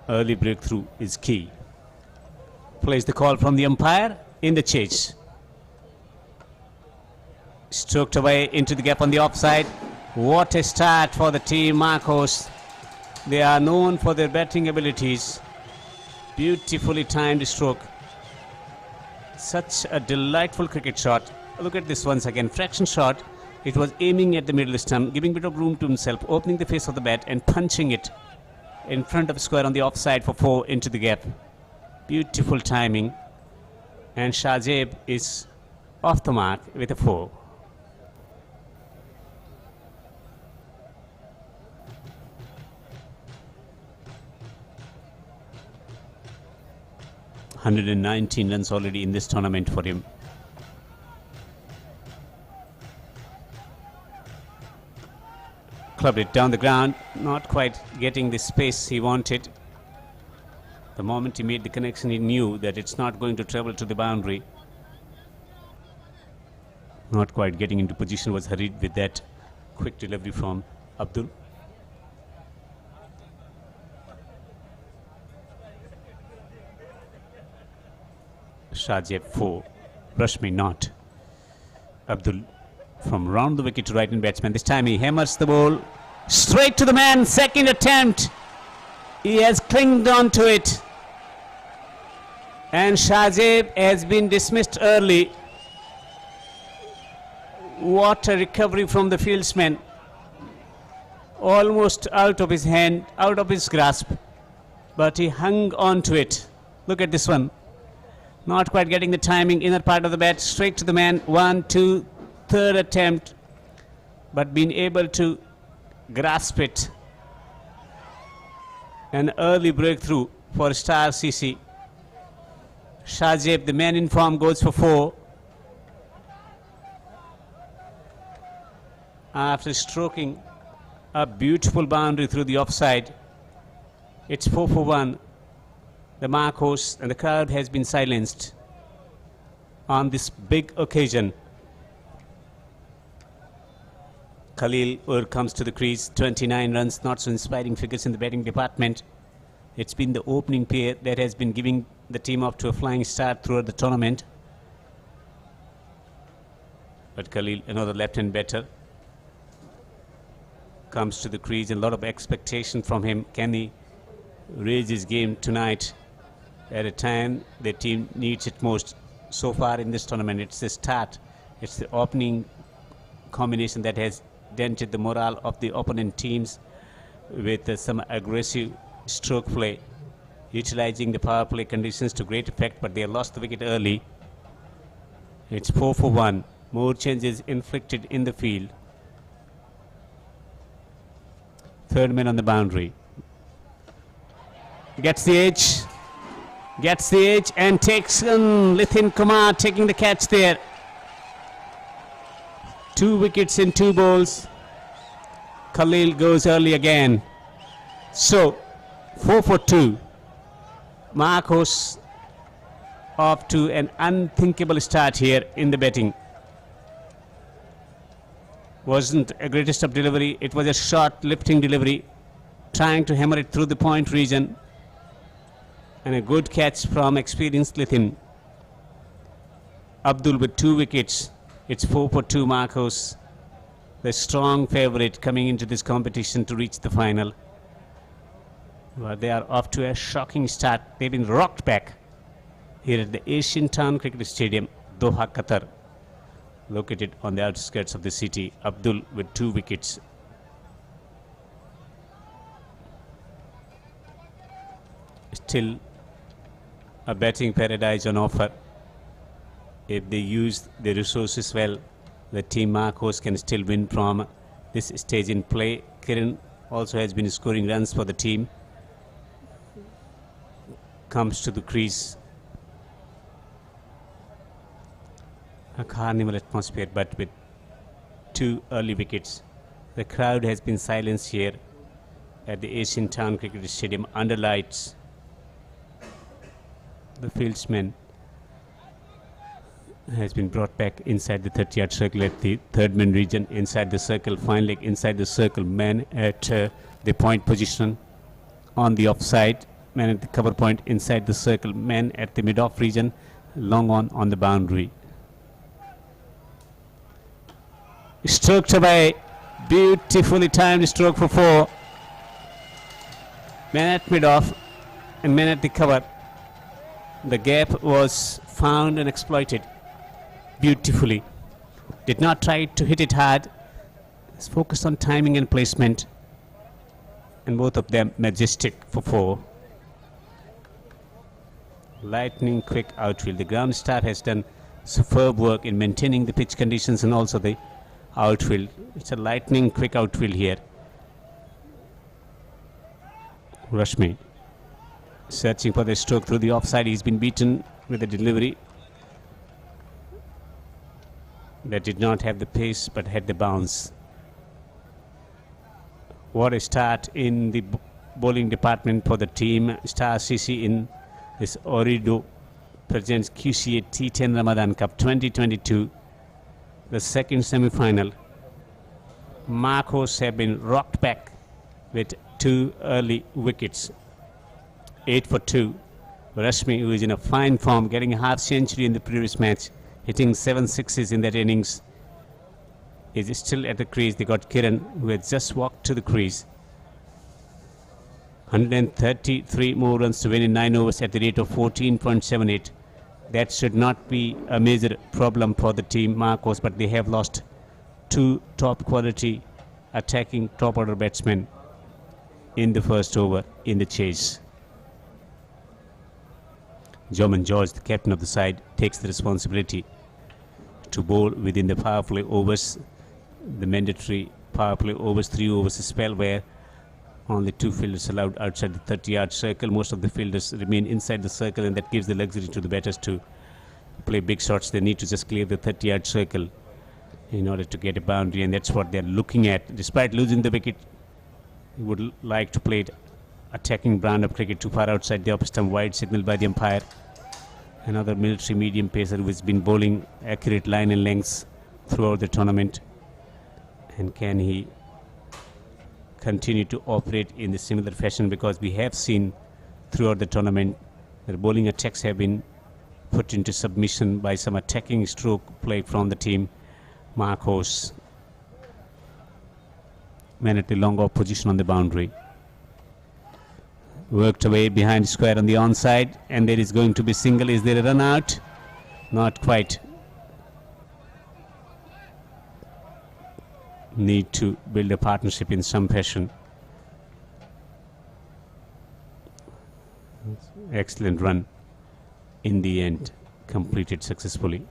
Early breakthrough is key. Plays the call from the umpire in the chase. Stroked away into the gap on the offside. What a start for the team Markhors. They are known for their batting abilities. Beautifully timed stroke. Such a delightful cricket shot. Look at this once again. Fraction shot. It was aiming at the middle stump, giving a bit of room to himself, opening the face of the bat and punching it in front of the square on the offside for 4 into the gap. Beautiful timing. And Shahzeb is off the mark with a 4. ...119 runs already in this tournament for him. Clubbed it down the ground, not quite getting the space he wanted. The moment he made the connection, he knew that it's not going to travel to the boundary. Not quite getting into position, was hurried with that quick delivery from Abdul. Shahzeb 4, Rashmi not. Abdul from round the wicket to right-hand batsman. This time he hammers the ball straight to the man. Second attempt. He has clinged on to it. And Shahzeb has been dismissed early. What a recovery from the fieldsman. Almost out of his hand, out of his grasp. But he hung on to it. Look at this one. Not quite getting the timing. Inner part of the bat, straight to the man. 1, 2, third attempt. But being able to grasp it. An early breakthrough for Star CC. Shajib, the man in form, goes for 4. After stroking a beautiful boundary through the offside, it's 4 for 1. The Markhors, and the crowd has been silenced on this big occasion. Khalil comes to the crease, 29 runs, not so inspiring figures in the batting department. It's been the opening pair that has been giving the team up to a flying start throughout the tournament. But Khalil, another left-hand batter, comes to the crease, and a lot of expectation from him. Can he raise his game tonight at a time the team needs it most? So far in this tournament, it's the start, it's the opening combination that has dented the morale of the opponent teams with some aggressive stroke play, utilizing the power play conditions to great effect, but they lost the wicket early. It's 4 for 1. More changes inflicted in the field. Third man on the boundary. Gets the edge. Gets the edge and takes Lithin Kumar taking the catch there. 2 wickets in 2 balls. Khalil goes early again. So 4 for 2. Markhors off to an unthinkable start here in the batting. Wasn't a greatest of delivery. It was a short lifting delivery, trying to hammer it through the point region. And a good catch from experienced Lithin. Abdul with 2 wickets. It's 4 for 2 Markhors. The strong favourite coming into this competition to reach the final. But they are off to a shocking start. They've been rocked back here at the Asian Town Cricket Stadium, Doha, Qatar. Located on the outskirts of the city. Abdul with 2 wickets. Still a batting paradise on offer. If they use the resources well, the team Markhors can still win from this stage in play. Kiran also has been scoring runs for the team. Comes to the crease. A carnival atmosphere, but with 2 early wickets. The crowd has been silenced here at the Asian Town Cricket Stadium under lights. The fieldsman has been brought back inside the 30-yard circle at the third man region, inside the circle, fine leg inside the circle, man at the point position on the offside, man at the cover point inside the circle, man at the mid-off region, long on the boundary. Stroked away, beautifully timed stroke for 4. Man at mid-off and man at the cover. The gap was found and exploited beautifully. Did not try to hit it hard. It's focused on timing and placement. And both of them majestic for 4. Lightning quick outfield. The ground staff has done superb work in maintaining the pitch conditions and also the outfield. It's a lightning quick outfield here. Rashmi searching for the stroke through the offside. He's been beaten with the delivery that did not have the pace but had the bounce. What a start in the bowling department for the team. Star CC in this Ooredoo presents QCA T10 Ramadan Cup 2022, the second semi-final. Markhors have been rocked back with 2 early wickets. 8 for 2. Rashmi, who is in a fine form, getting a half century in the previous match, hitting 7 sixes in that innings, is still at the crease. They got Kiran, who has just walked to the crease. 133 more runs to win in 9 overs at the rate of 14.78. That should not be a major problem for the team Markhors, but they have lost 2 top quality attacking top order batsmen in the first over in the chase. German George, the captain of the side, takes the responsibility to bowl within the power play overs, the mandatory power play overs, 3 overs a spell where only 2 fielders allowed outside the 30-yard circle. Most of the fielders remain inside the circle, and that gives the luxury to the batters to play big shots. They need to just clear the 30-yard circle in order to get a boundary, and that's what they're looking at. Despite losing the wicket, he would like to play attacking brand of cricket too far outside the off stump. Wide signal by the umpire. Another military medium pacer who has been bowling accurate line and lengths throughout the tournament. And can he continue to operate in the similar fashion? Because we have seen throughout the tournament that bowling attacks have been put into submission by some attacking stroke play from the team. Markhors, man at the long off position on the boundary. Worked away behind square on the onside, and there is going to be single. Is there a run out? Not quite. Need to build a partnership in some fashion. Excellent run in the end, completed successfully.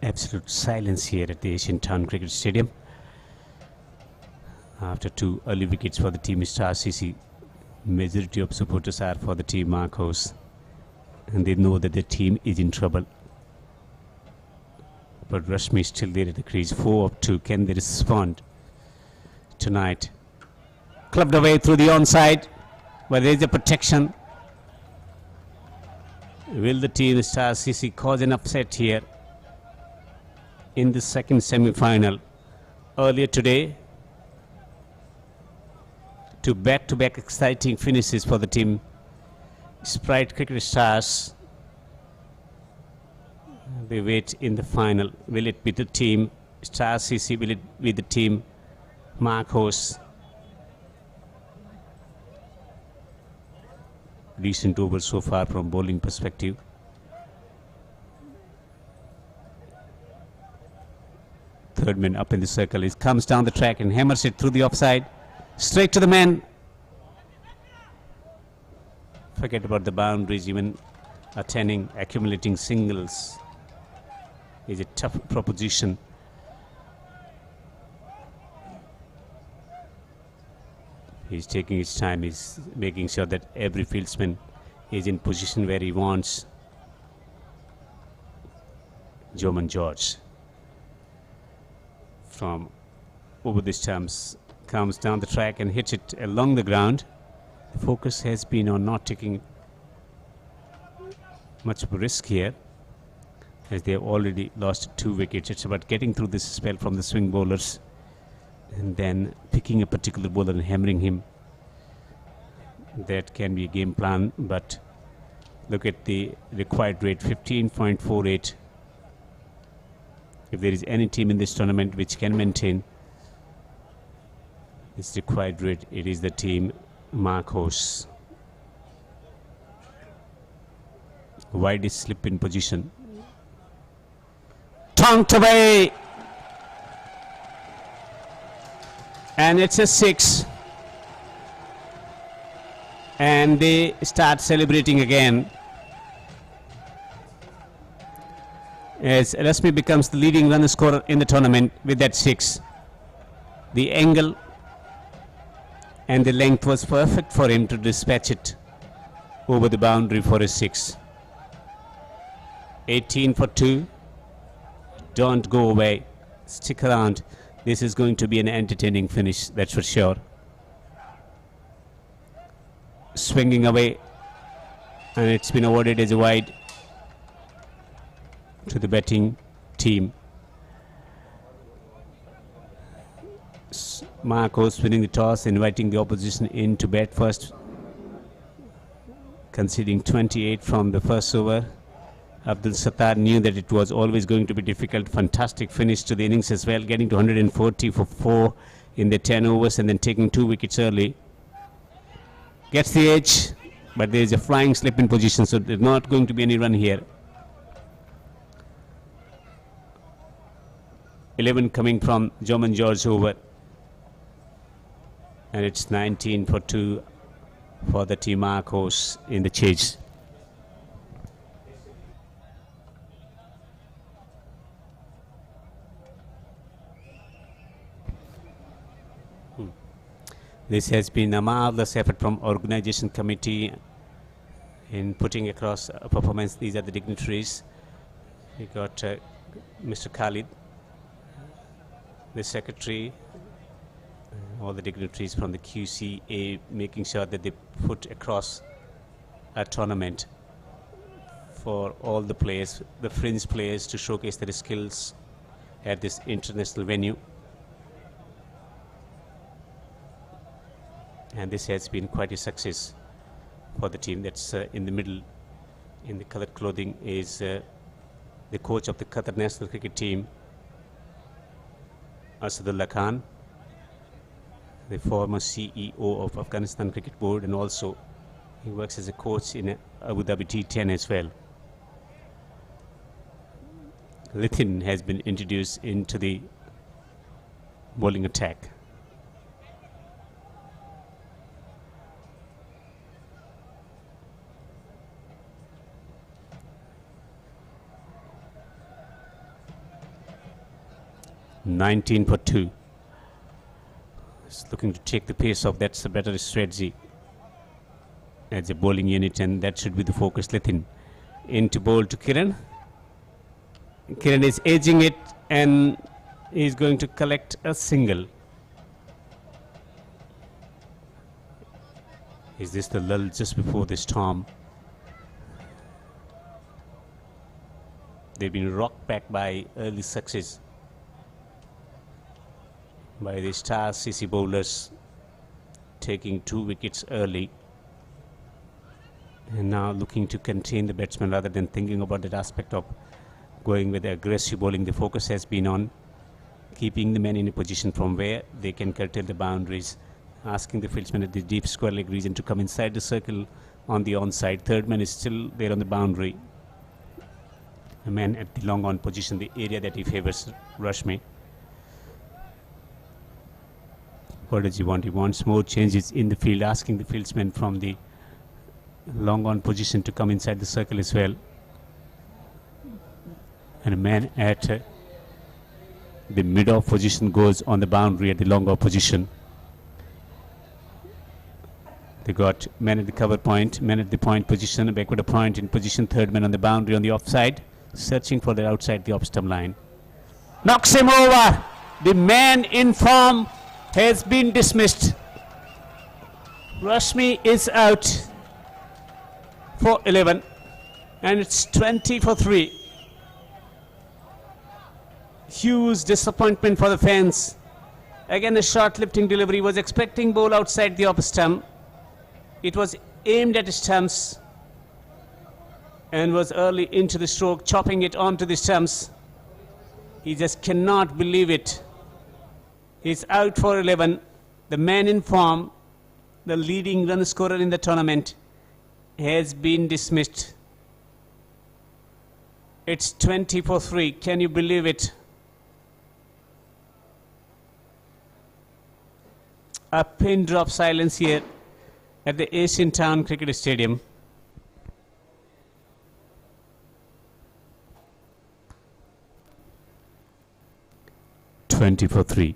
Absolute silence here at the Asian Town Cricket Stadium after 2 early wickets for the team Star CC. Majority of supporters are for the team Markhors, and they know that the team is in trouble. But Rashmi is still there at the crease. 4 of 2. Can they respond tonight? Clubbed away through the onside, but there is a protection. Will the team Star CC cause an upset here in the second semi-final? Earlier today, 2 back-to-back exciting finishes for the team Sprite Cricket Stars. They wait in the final. Will it be the team Star CC? Will it be the team Markhors? Decent over so far from bowling perspective. Third man up in the circle. He comes down the track and hammers it through the offside. Straight to the man. Forget about the boundaries. Even attending, accumulating singles is a tough proposition. He's taking his time. He's making sure that every fieldsman is in position where he wants. German George from over the stumps comes down the track and hits it along the ground. The focus has been on not taking much of a risk here, as they have already lost 2 wickets. It's about getting through this spell from the swing bowlers and then picking a particular bowler and hammering him. That can be a game plan, but look at the required rate, 15.48. If there is any team in this tournament which can maintain its required rate, it is the team Markhors. Widest slip in position. Tonked away! And it's a 6. And they start celebrating again, as Rasmi becomes the leading run scorer in the tournament with that 6. The angle and the length was perfect for him to dispatch it over the boundary for a 6. 18 for 2. Don't go away. Stick around. This is going to be an entertaining finish, that's for sure. Swinging away, and it's been awarded as a wide to the batting team. Markhors winning the toss, inviting the opposition in to bat first, conceding 28 from the first over. Abdul Sattar knew that it was always going to be difficult. Fantastic finish to the innings as well, getting to 140 for 4 in the 10 overs and then taking 2 wickets early. Gets the edge, but there is a flying slip in position, so there's not going to be any run here. 11 coming from German George over. And it's 19 for 2 for the team Markhors in the chase. This has been a marvelous effort from organization committee in putting across a performance. These are the dignitaries. We got Mr. Khalid, the secretary, all the dignitaries from the QCA, making sure that they put across a tournament for all the players, the fringe players, to showcase their skills at this international venue. And this has been quite a success for the team. That's in the middle, in the colored clothing, is the coach of the Qatar national cricket team, Asadullah Khan, the former CEO of Afghanistan Cricket Board, and also he works as a coach in Abu Dhabi T10 as well. Lithin has been introduced into the bowling attack. (19 for 2). It's looking to take the pace off. That's a better strategy as a bowling unit, and that should be the focus. Lithin into bowl to Kiran. Kiran is edging it, and he's going to collect a single. Is this the lull just before the storm? They've been rocked back by early success by the star CC bowlers, taking 2 wickets early, and now looking to contain the batsman rather than thinking about that aspect of going with aggressive bowling. The focus has been on keeping the men in a position from where they can curtail the boundaries, asking the fieldsman at the deep square leg region to come inside the circle on the onside. Third man is still there on the boundary. A man at the long on position, the area that he favors Rashmi. What does he want? He wants more changes in the field, asking the fieldsman from the long on position to come inside the circle as well. And a man at the mid-off position goes on the boundary at the long off position. They got man at the cover point, man at the point position, backward a point in position, third man on the boundary on the offside, searching for the outside the off stump line. Knocks him over. The man in form has been dismissed. Rashmi is out for 11, and it's 20 for 3. Huge disappointment for the fans. Again, a short lifting delivery. Was expecting ball outside the off stump. It was aimed at stumps and was early into the stroke, chopping it onto the stumps. He just cannot believe it. He's out for 11. The man in form, the leading run scorer in the tournament, has been dismissed. It's 20 for 3. Can you believe it? A pin drop silence here at the Asian Town Cricket Stadium. (20 for 3).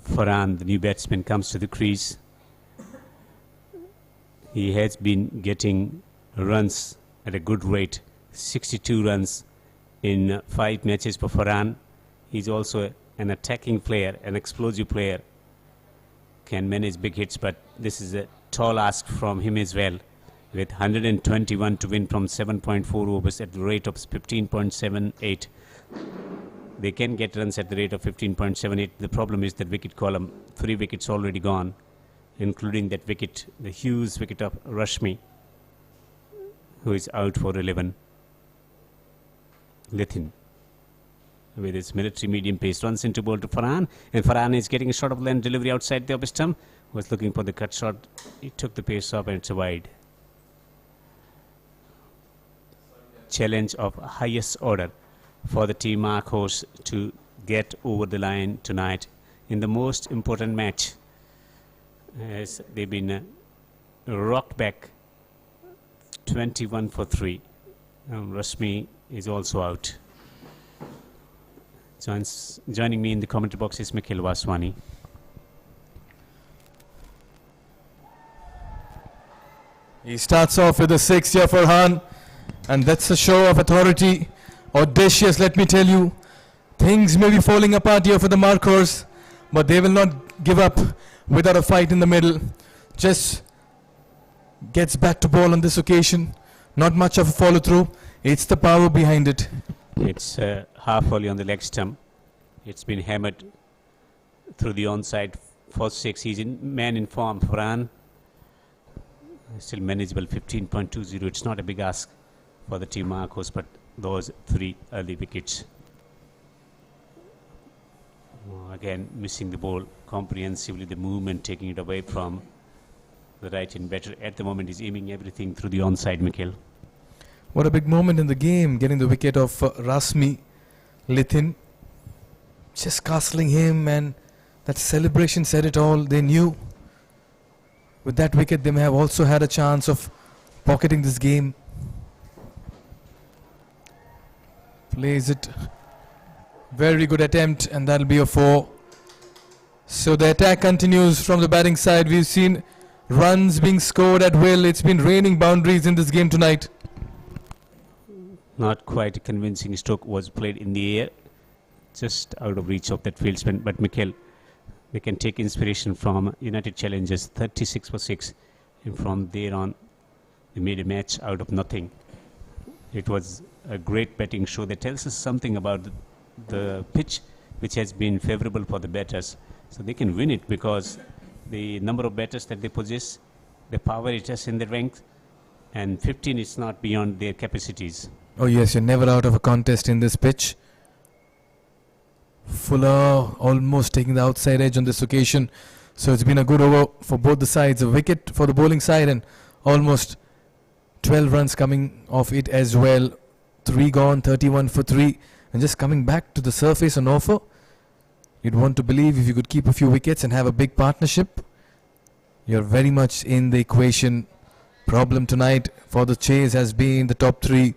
Farhan, the new batsman, comes to the crease. He has been getting runs at a good rate, 62 runs in 5 matches for Farhan. He's also an attacking player, an explosive player, can manage big hits, but this is a tall ask from him as well, with 121 to win from 7.4 overs at the rate of 15.78. They can get runs at the rate of 15.78. The problem is that wicket column, 3 wickets already gone, including that wicket, the huge wicket of Rashmi, who is out for 11. Lithin, with his military medium pace, runs into ball to Farhan, and Farhan is getting a shot of length delivery outside the off stump. Was looking for the cut shot. He took the pace off, and it's a wide. Challenge of highest order for the team Markhors to get over the line tonight in the most important match, as they've been rocked back 21 for 3. Rasmi is also out. Joining me in the commentary box is Mikhail Vaswani. He starts off with a 6 here for Han, and that's a show of authority. Audacious, let me tell you. Things may be falling apart here for the Markhors, but they will not give up without a fight in the middle. Just gets back to ball on this occasion. Not much of a follow through. It's the power behind it. It's half volley on the leg stump. It's been hammered through the onside for 6. He's in man in form. Fran, still manageable, 15.20. It's not a big ask for the team Markhors, but those 3 early wickets. Again, missing the ball comprehensively, the movement taking it away from the right-hand batter. At the moment, he's aiming everything through the onside, Mikhail. What a big moment in the game, getting the wicket of Rasmi Lithin. Just castling him, and that celebration said it all. They knew with that wicket they may have also had a chance of pocketing this game. Plays it. Very good attempt, and that'll be a 4. So the attack continues from the batting side. We've seen runs being scored at will. It's been raining boundaries in this game tonight. Not quite a convincing stroke was played in the air, just out of reach of that fieldsman. But Mikhail, they can take inspiration from United Challengers, 36 for 6. And from there on, they made a match out of nothing. It was a great batting show that tells us something about the pitch, which has been favorable for the batters. So they can win it because the number of batters that they possess, the power it has in the ranks, and 15 is not beyond their capacities. Oh yes, you're never out of a contest in this pitch. Fuller almost taking the outside edge on this occasion. So it's been a good over for both the sides. A wicket for the bowling side and almost 12 runs coming off it as well. 3 gone, 31 for 3. And just coming back to the surface on offer. You'd want to believe if you could keep a few wickets and have a big partnership, you're very much in the equation. Problem tonight for the chase has been the top 3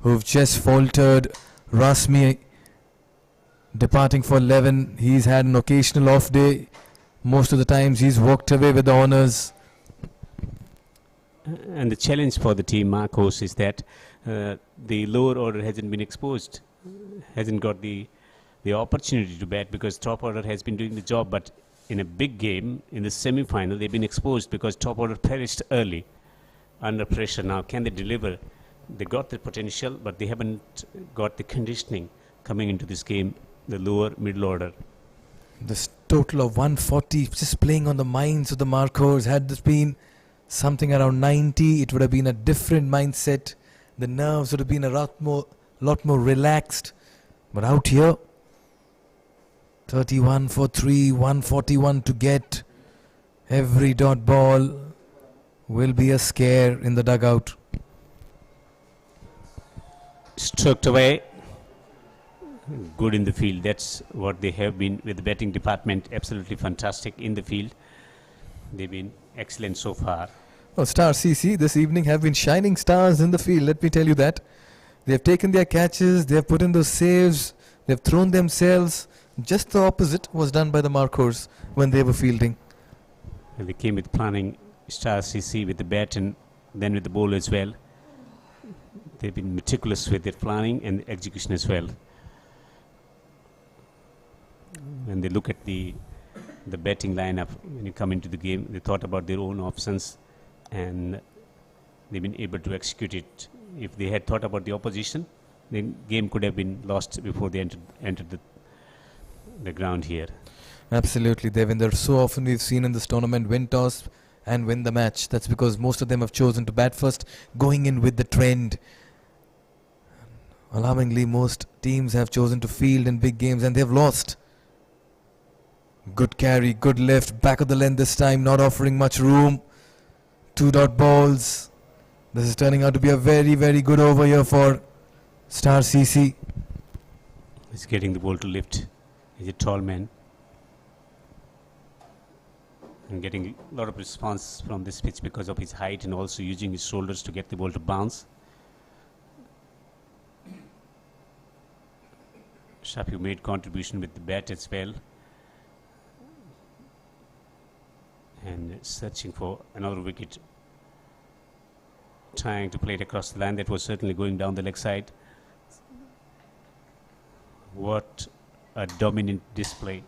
who've just faltered. Rasmi departing for 11. He's had an occasional off day. Most of the times he's walked away with the honours. And the challenge for the team Markhors is that the lower order hasn't been exposed, hasn't got the opportunity to bat because top order has been doing the job. But in a big game, in the semi-final, they've been exposed because top order perished early under pressure. Now, can they deliver? They got the potential, but they haven't got the conditioning coming into this game, the lower middle order. This total of 140 just playing on the minds of the Markhors. Had this been something around 90, it would have been a different mindset. The nerves would have been a lot more relaxed. But out here, 31 for 3, 141 to get. Every dot ball will be a scare in the dugout. Stroked away. Good in the field. That's what they have been with the batting department. Absolutely fantastic in the field. They've been excellent so far. Oh, Star CC this evening have been shining stars in the field, let me tell you that. They have taken their catches, they have put in those saves, they have thrown themselves. Just the opposite was done by the Markhors when they were fielding. And they came with planning, Star CC with the bat and then with the ball as well. They've been meticulous with their planning and execution as well. When they look at the batting lineup, when you come into the game, they thought about their own options and they've been able to execute it. If they had thought about the opposition, the game could have been lost before they entered the ground here. Absolutely, Devinder. So often we've seen in this tournament win toss and win the match. That's because most of them have chosen to bat first, going in with the trend. Alarmingly, most teams have chosen to field in big games and they've lost. Good carry, good lift, back of the length this time, not offering much room. 2 dot balls. This is turning out to be a very, very good over here for Star CC. He's getting the ball to lift. He's a tall man. And getting a lot of response from this pitch because of his height and also using his shoulders to get the ball to bounce. Shafi made contribution with the bat as well. And searching for another wicket. Trying to play it across the line. That was certainly going down the leg side. What a dominant display.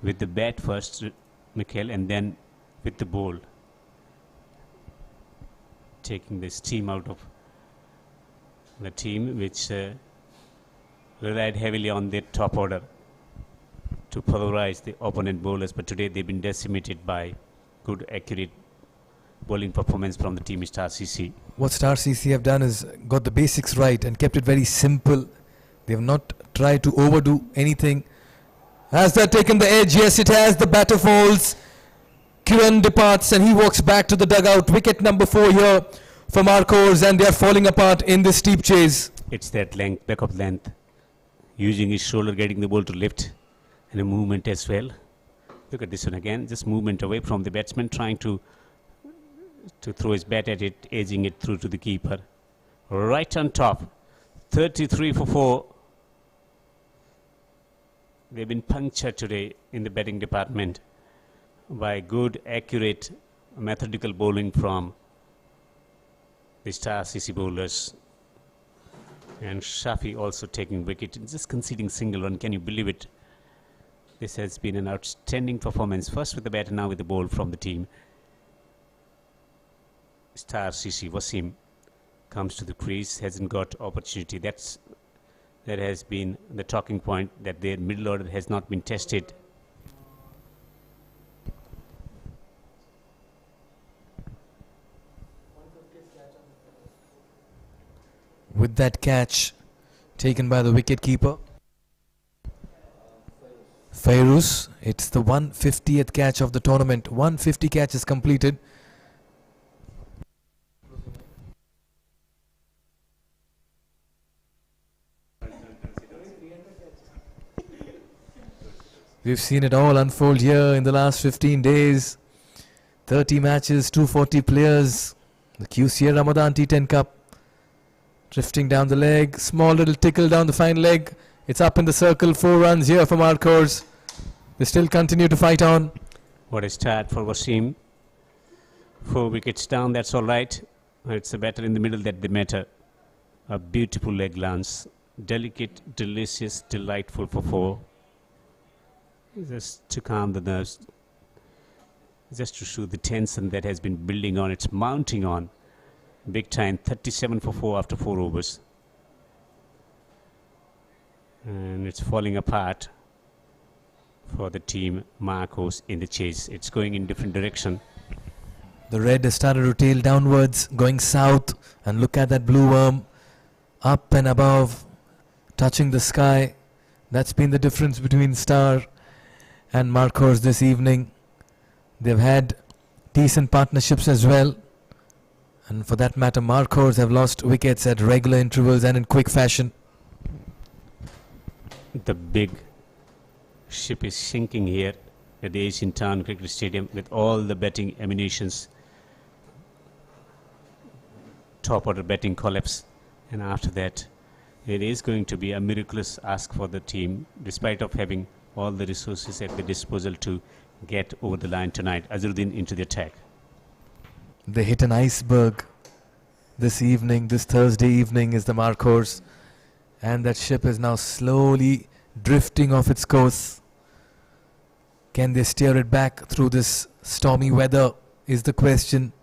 With the bat first, Mikhail, and then with the ball. Taking the steam out of the team, which relied heavily on their top order to polarize the opponent bowlers. But today they've been decimated by good, accurate bowling performance from the team Star CC. What Star CC have done is got the basics right and kept it very simple. They have not tried to overdo anything. Has that taken the edge? Yes, it has. The batter falls. Kiran departs and he walks back to the dugout. Wicket number 4 here for Markhors, and they are falling apart in this steep chase. It's that length, back of length. Using his shoulder, getting the ball to lift, and a movement as well. Look at this one again. Just movement away from the batsman, trying to throw his bat at it, edging it through to the keeper. Right on top. 33 for 4. They've been punctured today in the batting department by good, accurate, methodical bowling from the Star CC bowlers. And Shafi also taking wicket, just conceding single run. Can you believe it? This has been an outstanding performance, first with the bat and now with the ball from the team. Star CC Wasim comes to the crease, hasn't got opportunity. That has been the talking point, that their middle order has not been tested. With that catch taken by the wicket keeper Fairuz, it's the 150th catch of the tournament. 150 catches completed. We've seen it all unfold here in the last 15 days. 30 matches, 240 players. The QCA Ramadan T10 Cup. Drifting down the leg, small little tickle down the fine leg. It's up in the circle, 4 runs here for Markhors. They still continue to fight on. What a start for Wasim. 4 wickets down, that's all right. It's the batter in the middle that they matter. A beautiful leg glance. Delicate, delicious, delightful for 4. Just to calm the nerves. Just to show the tension that has been building on, it's mounting on. Big time, 37 for 4 after 4 overs. And it's falling apart for the team Markhors in the chase. It's going in different direction. The red has started to tail downwards, going south. And look at that blue worm. Up and above, touching the sky. That's been the difference between Star and Markhors this evening. They've had decent partnerships as well. And for that matter, Markhors have lost wickets at regular intervals and in quick fashion. The big ship is sinking here at the Asian Town Cricket Stadium with all the betting emanations. Top order betting collapse. And after that, it is going to be a miraculous ask for the team, despite of having all the resources at the disposal to get over the line tonight. Azharuddin into the attack. They hit an iceberg this evening, this Thursday evening is the Markhors. And that ship is now slowly drifting off its course. Can they steer it back through this stormy weather is the question.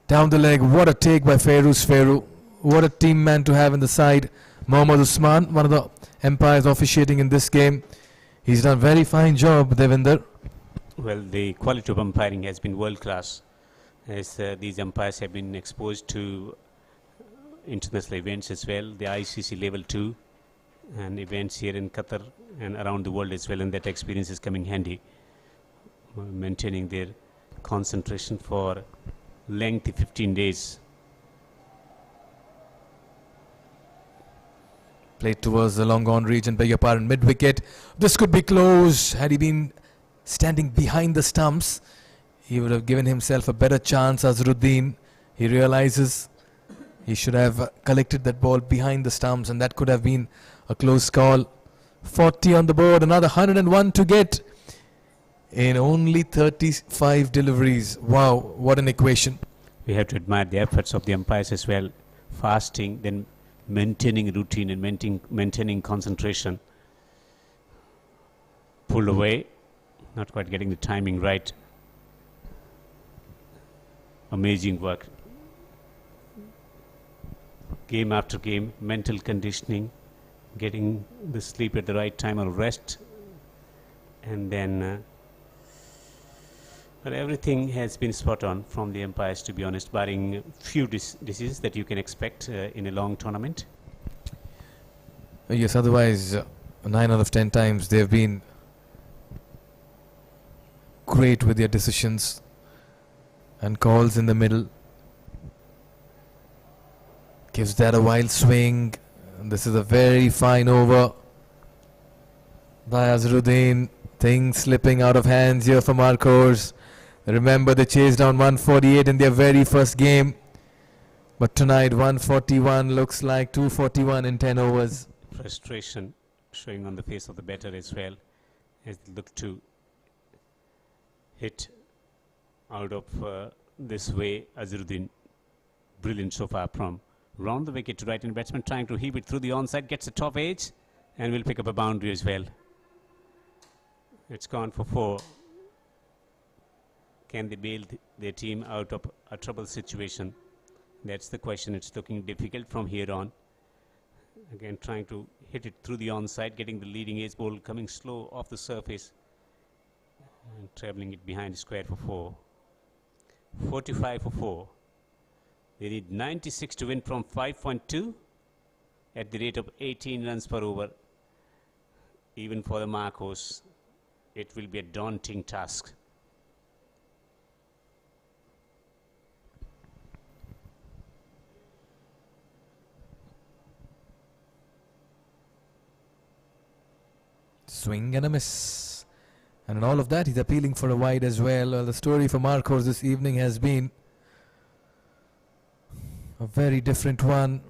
Down the leg, what a take by Fairuz Fairu. What a team man to have in the side. Mohammad Usman, one of the umpires officiating in this game. He's done a very fine job, Devinder. Well, the quality of umpiring has been world class, as these umpires have been exposed to international events as well, the ICC level 2 and events here in Qatar and around the world as well, and that experience is coming handy, maintaining their concentration for lengthy 15 days. Played towards the long on region, beg your pardon, mid-wicket. This could be close. Had he been standing behind the stumps, he would have given himself a better chance. Azharuddin, he realizes he should have collected that ball behind the stumps, and that could have been a close call. 40 on the board, another 101 to get in only 35 deliveries. Wow, what an equation. We have to admire the efforts of the umpires as well. Fasting, then maintaining routine and maintaining concentration. Pulled away, not quite getting the timing right. Amazing work. Game after game, mental conditioning, getting the sleep at the right time or rest, and then but everything has been spot on from the umpires, to be honest, barring few diseases that you can expect in a long tournament. Yes, otherwise 9 out of 10 times they've been great with their decisions and calls in the middle. Gives that a wild swing. And this is a very fine over by Azharuddin. Things slipping out of hands here for Markhors. Remember, they chased down 148 in their very first game. But tonight 141 looks like 241 in 10 overs. Frustration showing on the face of the batter as well, as they look to hit out of this way. Azharuddin, brilliant so far from round the wicket to right-hand batsman, trying to heave it through the onside, gets a top edge and will pick up a boundary as well. It's gone for 4. Can they bail their team out of a trouble situation? That's the question. It's looking difficult from here on. Again, trying to hit it through the onside, getting the leading edge ball coming slow off the surface and travelling it behind the square for 4. 45 for 4. They need 96 to win from 5.2 at the rate of 18 runs per over. Even for the Markhors, it will be a daunting task. Swing and a miss. And in all of that, he's appealing for a wide as well. Well, the story for Markhors this evening has been a very different one.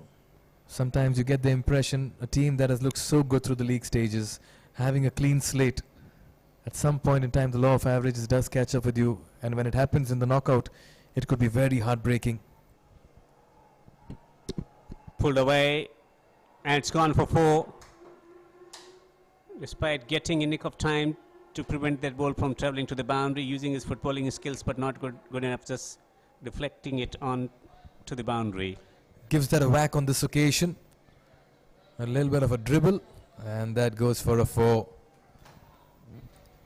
Sometimes you get the impression a team that has looked so good through the league stages, having a clean slate, at some point in time the law of averages does catch up with you, and when it happens in the knockout, it could be very heartbreaking. Pulled away, and it's gone for 4. Despite getting a nick of time to prevent that ball from travelling to the boundary, using his footballing skills, but not good enough, just deflecting it on to the boundary. Gives that a whack on this occasion. A little bit of a dribble, and that goes for a 4.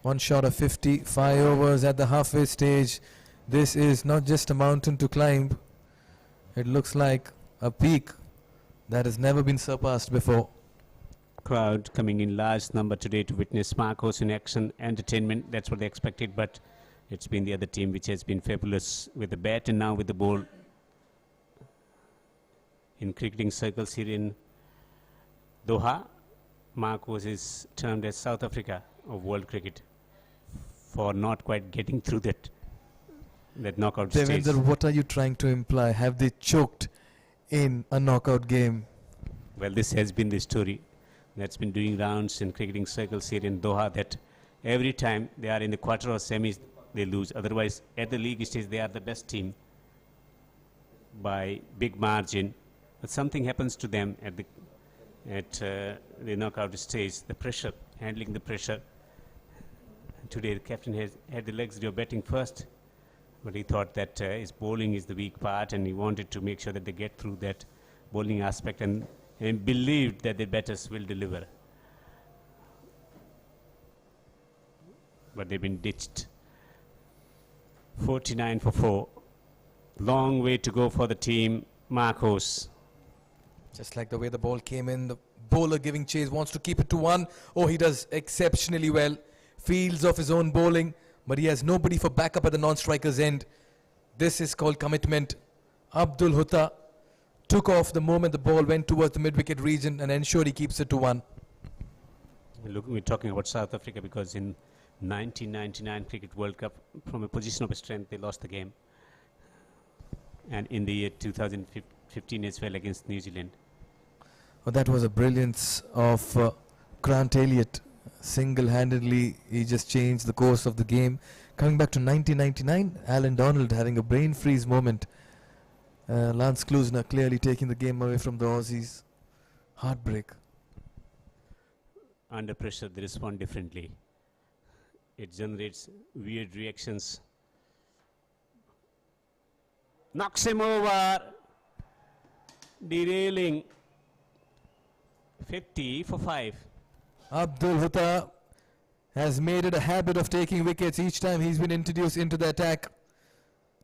One shot of 50, 5 overs at the halfway stage. This is not just a mountain to climb. It looks like a peak that has never been surpassed before. Crowd coming in large number today to witness Markhors in action, entertainment. That's what they expected, but it's been the other team which has been fabulous with the bat and now with the ball. In cricketing circles here in Doha, Markhors is termed as South Africa of world cricket for not quite getting through that knockout stage. Devendra, what are you trying to imply? Have they choked in a knockout game? Well, this has been the story that's been doing rounds in cricketing circles here in Doha, that every time they are in the quarter or semis, they lose. Otherwise, at the league stage, they are the best team by big margin. But something happens to them at the knockout stage, the pressure, handling the pressure. Today, the captain has had the luxury of batting first, but he thought that his bowling is the weak part, and he wanted to make sure that they get through that bowling aspect, and believed that the batters will deliver. But they've been ditched. 49 for 4. Long way to go for the team, Markhors. Just like the way the ball came in, the bowler giving chase wants to keep it to 1. Oh, he does exceptionally well. Fields off his own bowling, but he has nobody for backup at the non-striker's end. This is called commitment. Abdul Hutta took off the moment the ball went towards the mid-wicket region and ensured he keeps it to 1. Look, we're talking about South Africa because in 1999 Cricket World Cup, from a position of strength, they lost the game. And in the year 2015 as well against New Zealand. Well, that was a brilliance of Grant Elliott. Single-handedly, he just changed the course of the game. Coming back to 1999, Alan Donald having a brain freeze moment. Lance Klusener clearly taking the game away from the Aussies. Heartbreak. Under pressure, they respond differently. It generates weird reactions. Knocks him over. Derailing. 50 for 5. Abdul Hutta has made it a habit of taking wickets each time he's been introduced into the attack.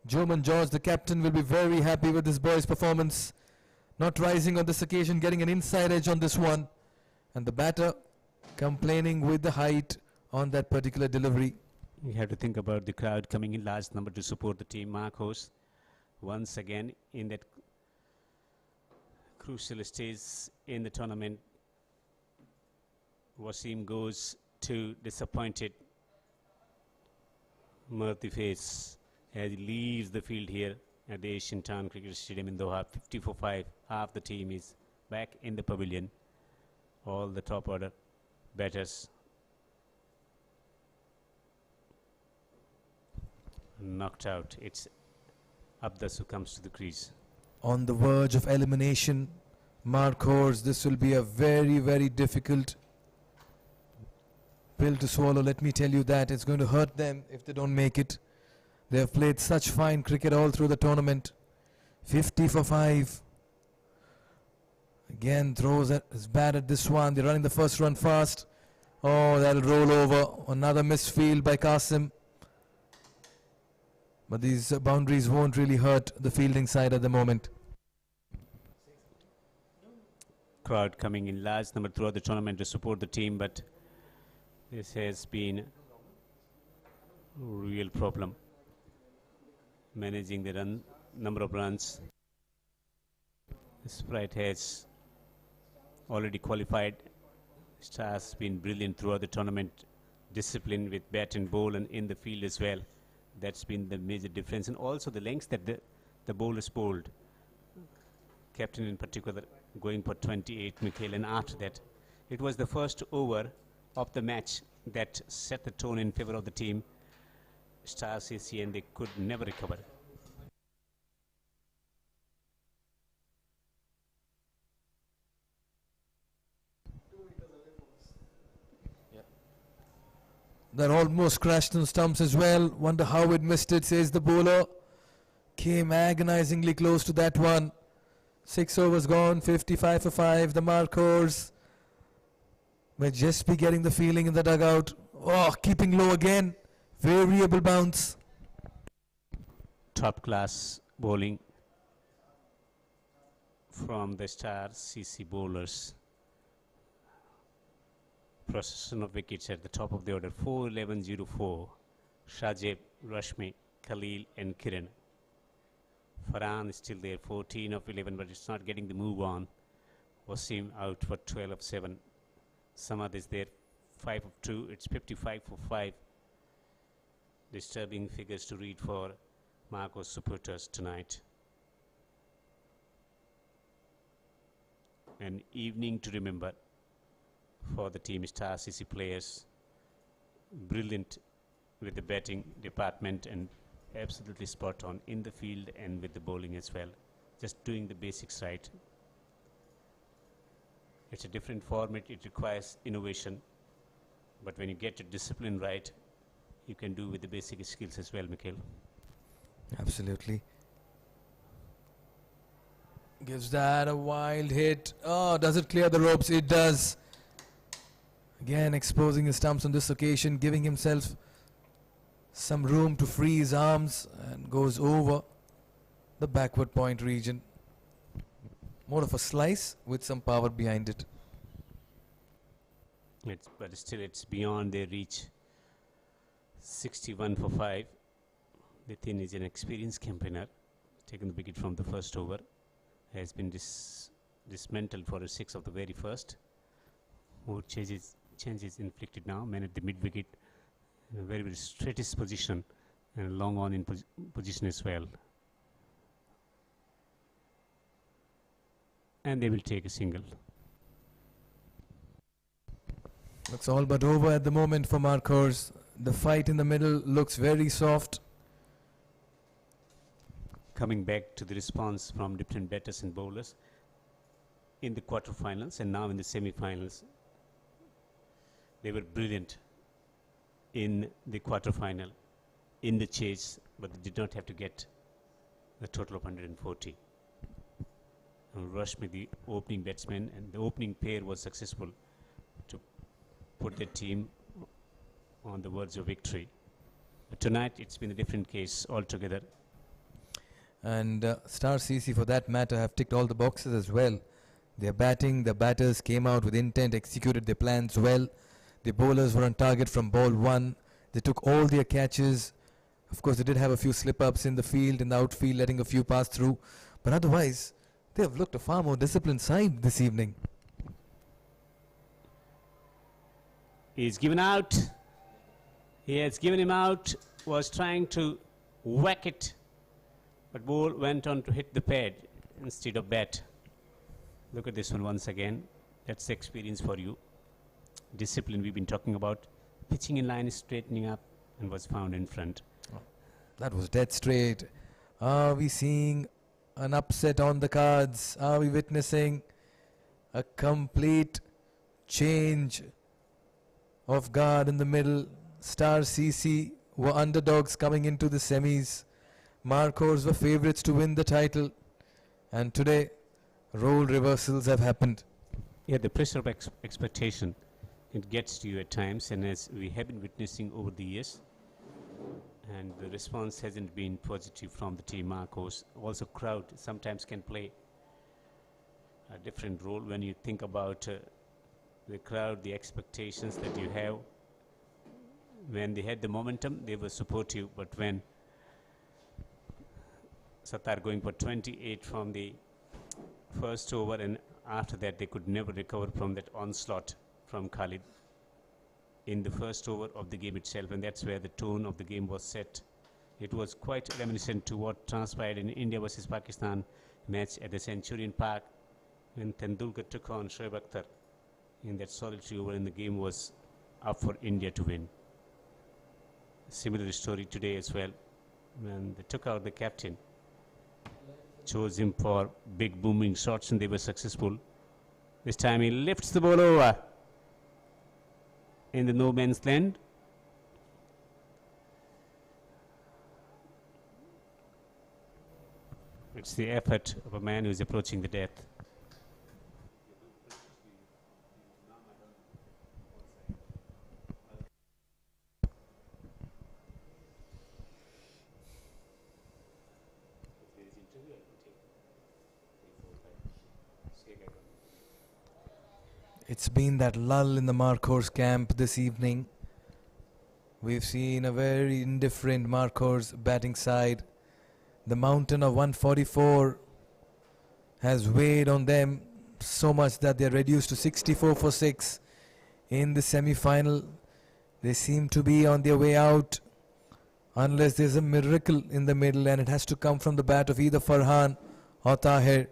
Joman George, the captain, will be very happy with this boy's performance. Not rising on this occasion, getting an inside edge on this one. And the batter complaining with the height on that particular delivery. You have to think about the crowd coming in large number to support the team. Markhors once again in that crucial stage in the tournament. Wasim goes to disappointed Murthy face as he leaves the field here at the Asian Town Cricket Stadium in Doha. 50 for 5. Half the team is back in the pavilion. All the top order batters knocked out. It's Abdas who comes to the crease. On the verge of elimination, Markhors, this will be a very, very difficult pill to swallow. Let me tell you that. It's going to hurt them if they don't make it. They have played such fine cricket all through the tournament. 50 for 5. Again, throws his bat at this one. They're running the first run fast. Oh, that'll roll over. Another missed field by Qasim. But these boundaries won't really hurt the fielding side at the moment. Crowd coming in large number throughout the tournament to support the team, but this has been a real problem managing the number of runs. Sprite has already qualified. Stars been brilliant throughout the tournament, discipline with bat and ball and in the field as well. That's been the major difference, and also the lengths that the bowlers bowled. Captain in particular going for 28, Mikhail, and after that it was the first over of the match that set the tone in favor of the team Stars AC, and they could never recover. That almost crashed on stumps as well. Wonder how it missed it, says the bowler. Came agonizingly close to that one. 6 overs gone, 55 for 5. The Markhors may just be getting the feeling in the dugout. Oh, keeping low again. Variable bounce. Top class bowling from the Star CC bowlers. Procession of wickets at the top of the order. 4, 11, 0, 4. Shajib, Rashmi, Khalil and Kiran. Farhan is still there, 14 of 11, but it's not getting the move on. Wasim out for 12 of 7. Samad is there, 5 of 2. It's 55 for 5. Disturbing figures to read for Markhors supporters tonight. An evening to remember for the team Star CC players. Brilliant with the batting department and absolutely spot on in the field and with the bowling as well. Just doing the basics right. It's a different format, it requires innovation, but when you get your discipline right, you can do with the basic skills as well, Mikhail. Absolutely. Gives that a wild hit. Oh, does it clear the ropes? It does. Again, exposing his stumps on this occasion, giving himself some room to free his arms, and goes over the backward point region. More of a slice with some power behind it. But still it's beyond their reach. 61 for 5. Nitin is an experienced campaigner, taking the wicket from the first over. has been dismantled for a 6 of the very first. More changes inflicted now. Man at the mid wicket in a very, very straightest position and long on in position as well. And they will take a single. It's all but over at the moment for Markhors. The fight in the middle looks very soft. Coming back to the response from different batters and bowlers in the quarterfinals and now in the semi-finals. They were brilliant in the quarterfinal, in the chase, but they did not have to get the total of 140. And Rashmi, the opening batsman, and the opening pair was successful to put their team on the verge of victory. But tonight it's been a different case altogether. And Star CC, for that matter, have ticked all the boxes as well. Their batting, the batters came out with intent, executed their plans well. The bowlers were on target from ball one. They took all their catches. Of course, they did have a few slip-ups in the field, in the outfield, letting a few pass through. But otherwise, they have looked a far more disciplined side this evening. He's given out. He has given him out. Was trying to whack it, but ball went on to hit the pad instead of bat. Look at this one once again. That's the experience for you. Discipline we've been talking about. Pitching in line is straightening up and was found in front. That was dead straight. Are we seeing an upset on the cards? Are we witnessing a complete change of guard in the middle? Star CC were underdogs coming into the semis. Markhors were favourites to win the title. And today, role reversals have happened. Yeah, the pressure of expectation, it gets to you at times, and as we have been witnessing over the years, and the response hasn't been positive from the team Markhors. Also, crowd sometimes can play a different role when you think about the crowd, the expectations that you have. When they had the momentum, they were supportive, but when Sattar going for 28 from the first over, and after that they could never recover from that onslaught from Khalid in the first over of the game itself, and that's where the tone of the game was set. It was quite reminiscent to what transpired in India versus Pakistan match at the Centurion Park when Tendulkar took on Shoaib Akhtar in that solitary over, and the game was up for India to win. Similar story today as well, when they took out the captain, chose him for big booming shots, and they were successful. This time he lifts the ball over in the no man's land. It's the effort of a man who is approaching the death. It's been that lull in the Markhors camp this evening. We've seen a very indifferent Markhors batting side. The mountain of 144 has weighed on them so much that they're reduced to 64 for 6 in the semi-final. They seem to be on their way out unless there's a miracle in the middle, and it has to come from the bat of either Farhan or Tahir.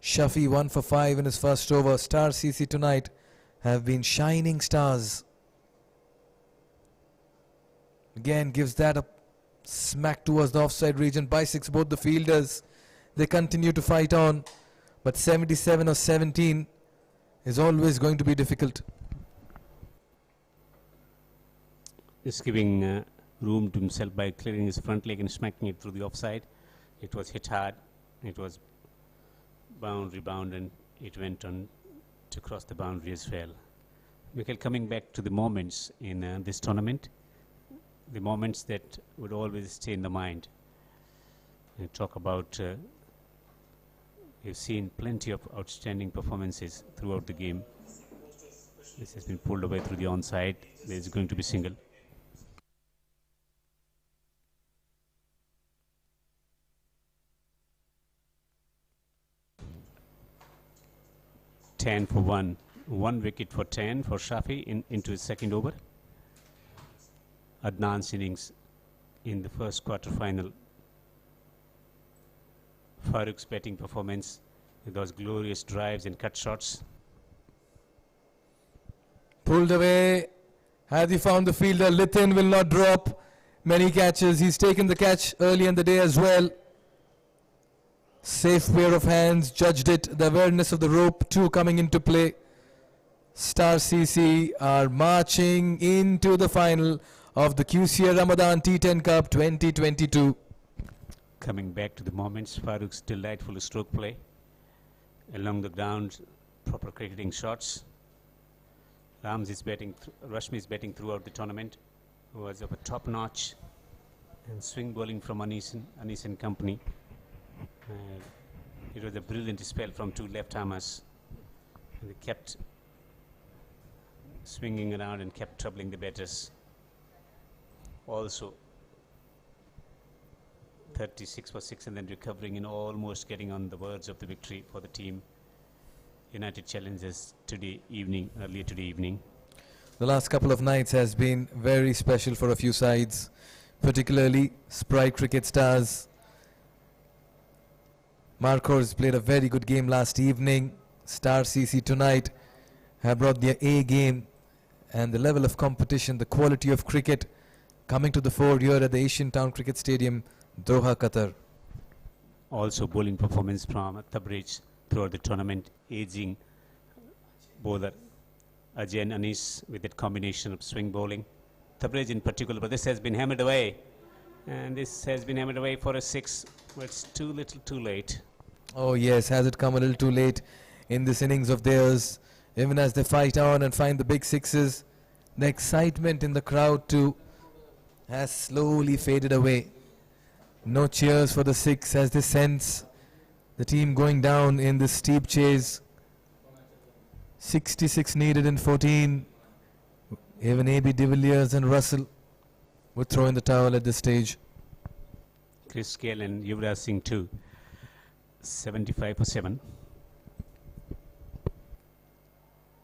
Shafi 1 for 5 in his first over. Star CC tonight have been shining stars. Again gives that a smack towards the offside region. Bisects both the fielders. They continue to fight on, but 77 or 17 is always going to be difficult. Just giving room to himself by clearing his front leg and smacking it through the offside. It was hit hard. It was boundary bound, and it went on to cross the boundary as well. Mikhail, coming back to the moments in this tournament, the moments that would always stay in the mind. You talk about, you've seen plenty of outstanding performances throughout the game. This has been pulled away through the onside. There's going to be single. 10 for 1. 1 wicket for 10 for Shafi into his second over. Adnan's innings in the first quarter final. Farooq's batting performance with those glorious drives and cut shots. Pulled away. Has he found the fielder? Lithin will not drop many catches. He's taken the catch early in the day as well. Safe pair of hands, judged it. The awareness of the rope too coming into play. Star CC are marching into the final of the QCA Ramadan T10 Cup 2022. Coming back to the moments, Farooq's delightful stroke play. Along the ground, proper cricketing shots. Rashmi is batting throughout the tournament. Was of a top notch. And swing bowling from Anis and company. It was a brilliant spell from two left-armers. And they kept swinging around and kept troubling the batters. Also 36 for 6 and then recovering and almost getting on the verge of the victory for the team. United Challengers earlier today evening. The last couple of nights has been very special for a few sides, particularly Sprite Cricket Stars. Markhors played a very good game last evening. Star CC tonight have brought their A game, and the level of competition, the quality of cricket coming to the fore here at the Asian Town Cricket Stadium, Doha, Qatar. Also bowling performance from Tabrij throughout the tournament, aging bowler Ajay and Anis with that combination of swing bowling. Tabrij in particular, but this has been hammered away. And this has been hammered away for a 6, but it's too little too late. Oh yes, has it come a little too late in this innings of theirs? Even as they fight on and find the big sixes, the excitement in the crowd too has slowly faded away. No cheers for the 6 as they sense the team going down in this steep chase. 66 needed in 14. Even AB de Villiers and Russell would throw in the towel at this stage. Chris Gale and Yuvraj Singh too. 75 for 7.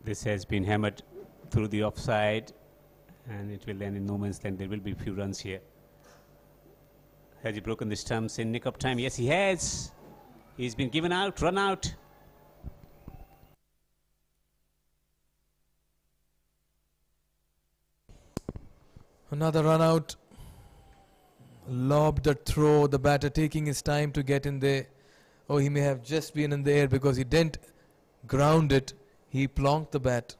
This has been hammered through the offside and it will end in no man's land. There will be a few runs here. Has he broken the stumps in nick of time? Yes, he has. He's been given out, run out. Another run out. Lobbed a throw, the batter taking his time to get in there. Oh, he may have just been in the air because he didn't ground it. He plonked the bat.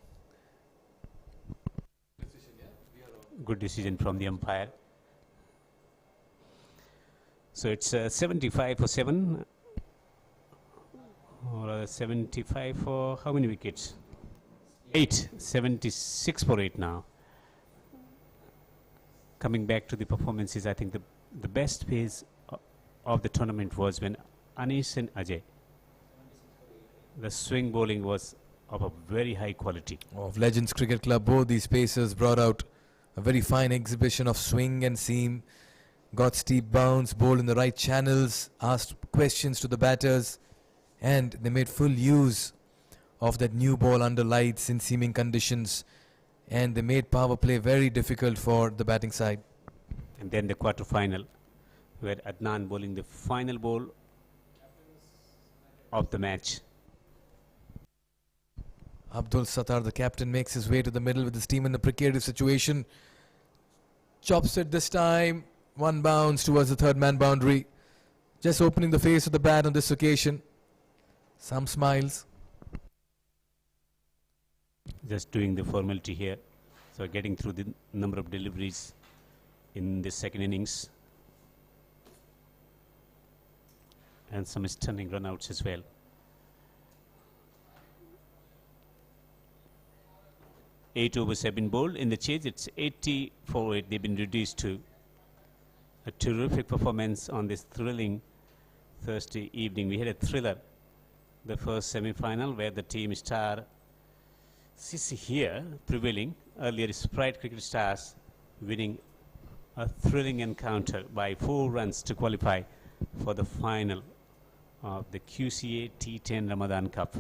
Good decision from the umpire. So it's 75 for 7. Or 75 for how many wickets? 8. 76 for 8 now. Coming back to the performances, I think the best phase of the tournament was when Anis and Ajay, the swing bowling was of a very high quality. Of Legends Cricket Club, both these pacers brought out a very fine exhibition of swing and seam. Got steep bounce, bowled in the right channels, asked questions to the batters, and they made full use of that new ball under lights in seaming conditions, and they made power play very difficult for the batting side. And then the quarter final, where Adnan bowling the final ball of the match. Abdul Sattar, the captain, makes his way to the middle with his team in a precarious situation. Chops it this time. One bounce towards the third man boundary. Just opening the face of the bat on this occasion. Some smiles. Just doing the formality here. So getting through the number of deliveries in the second innings. And some stunning run-outs as well. Eight overs have been bowled. In the chase, it's 80 for 8. They've been reduced to a terrific performance on this thrilling Thursday evening. We had a thriller, the first semi-final, where the team Star CC here prevailing. Earlier, Sprite Cricket Stars winning a thrilling encounter by 4 runs to qualify for the final of the QCA T10 Ramadan Cup.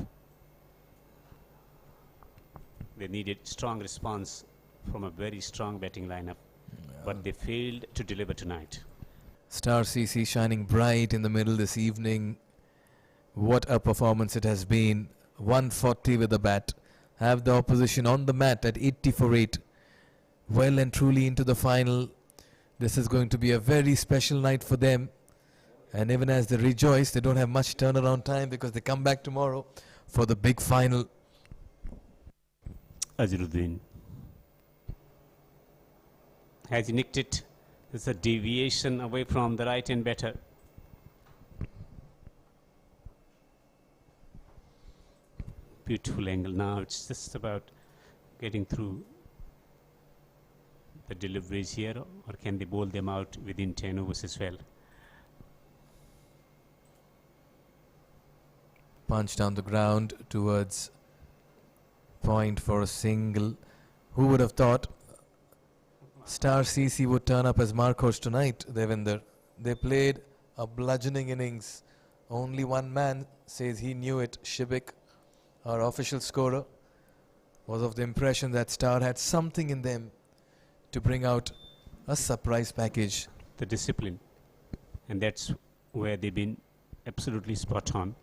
They needed strong response from a very strong batting lineup, but they failed to deliver tonight. Star CC shining bright in the middle this evening. What a performance it has been. 140 with the bat. Have the opposition on the mat at 80 for 8. Well and truly into the final. This is going to be a very special night for them. And even as they rejoice, they don't have much turnaround time because they come back tomorrow for the big final. Azharuddin. Has he nicked it? It's a deviation away from the right hand batter. Beautiful angle now. It's just about getting through the deliveries here, or can they bowl them out within 10 overs as well? Punch down the ground towards point for a single. Who would have thought Star CC would turn up as Markhors tonight, Devinder? They played a bludgeoning innings. Only one man says he knew it. Shibik, our official scorer, was of the impression that Star had something in them to bring out a surprise package. The discipline, and that's where they've been absolutely spot on.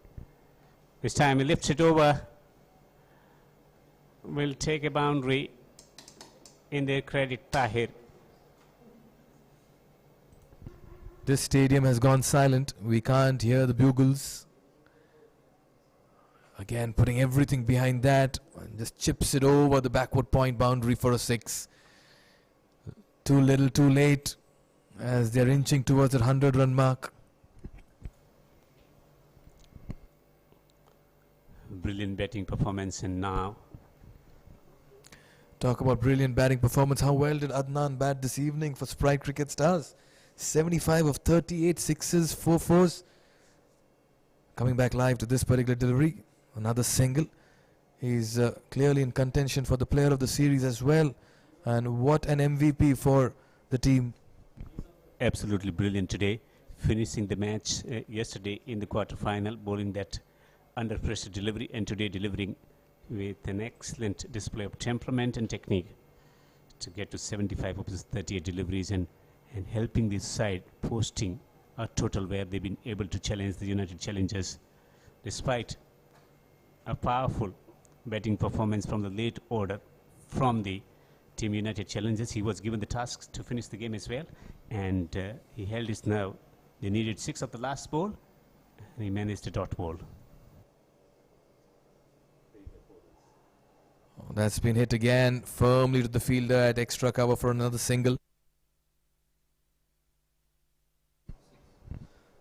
This time he lifts it over. Will take a boundary. In their credit, Tahir. This stadium has gone silent. We can't hear the bugles. Again, putting everything behind that. And just chips it over the backward point boundary for a 6. Too little, too late, as they're inching towards the 100-run mark. Brilliant batting performance, and now Talk about brilliant batting performance. How well did Adnan bat this evening for Sprite Cricket Stars? 75 of 38 sixes, 4 fours. Coming back live to this particular delivery. Another single. He's clearly in contention for the player of the series as well. And what an MVP for the team. absolutely brilliant today, finishing the match yesterday in the quarter-final, bowling that under pressure delivery, and today delivering with an excellent display of temperament and technique to get to 75 of his 38 deliveries and helping this side posting a total where they've been able to challenge the United Challengers despite a powerful batting performance from the late order from the Team United Challengers. He was given the task to finish the game as well, and he held his nerve. They needed 6 of the last ball, and he managed a dot ball. Oh, that's been hit again firmly to the fielder at extra cover for another single.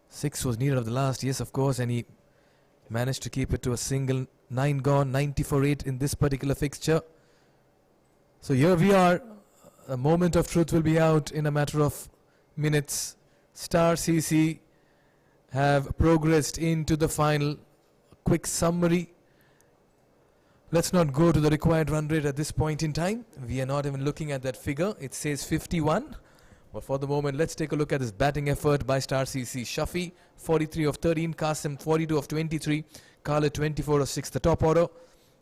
6 was needed of the last, yes, of course, and he managed to keep it to a single. 9 gone, 90 for 8 in this particular fixture. So here we are. A moment of truth will be out in a matter of minutes. Star CC have progressed into the final. Quick summary. Let's not go to the required run rate at this point in time. We are not even looking at that figure. It says 51. But for the moment, let's take a look at this batting effort by Star CC. Shafi, 43 of 13. Qasim, 42 of 23. Khalid, 24 of 6. The top order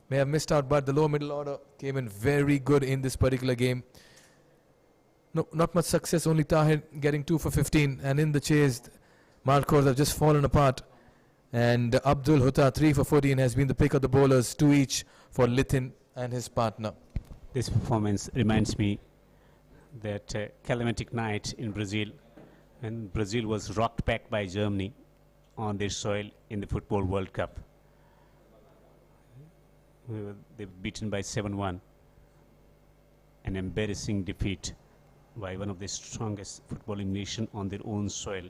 may have missed out, but the lower middle order came in very good in this particular game. No, not much success, only Tahir getting 2 for 15. And in the chase, Markhors have just fallen apart. And Abdul Hutta, 3 for 14, has been the pick of the bowlers, 2 each for Lithin and his partner. This performance reminds me that climatic night in Brazil, when Brazil was rocked back by Germany on their soil in the Football World Cup. They were beaten by 7-1. An embarrassing defeat by one of the strongest footballing nation on their own soil.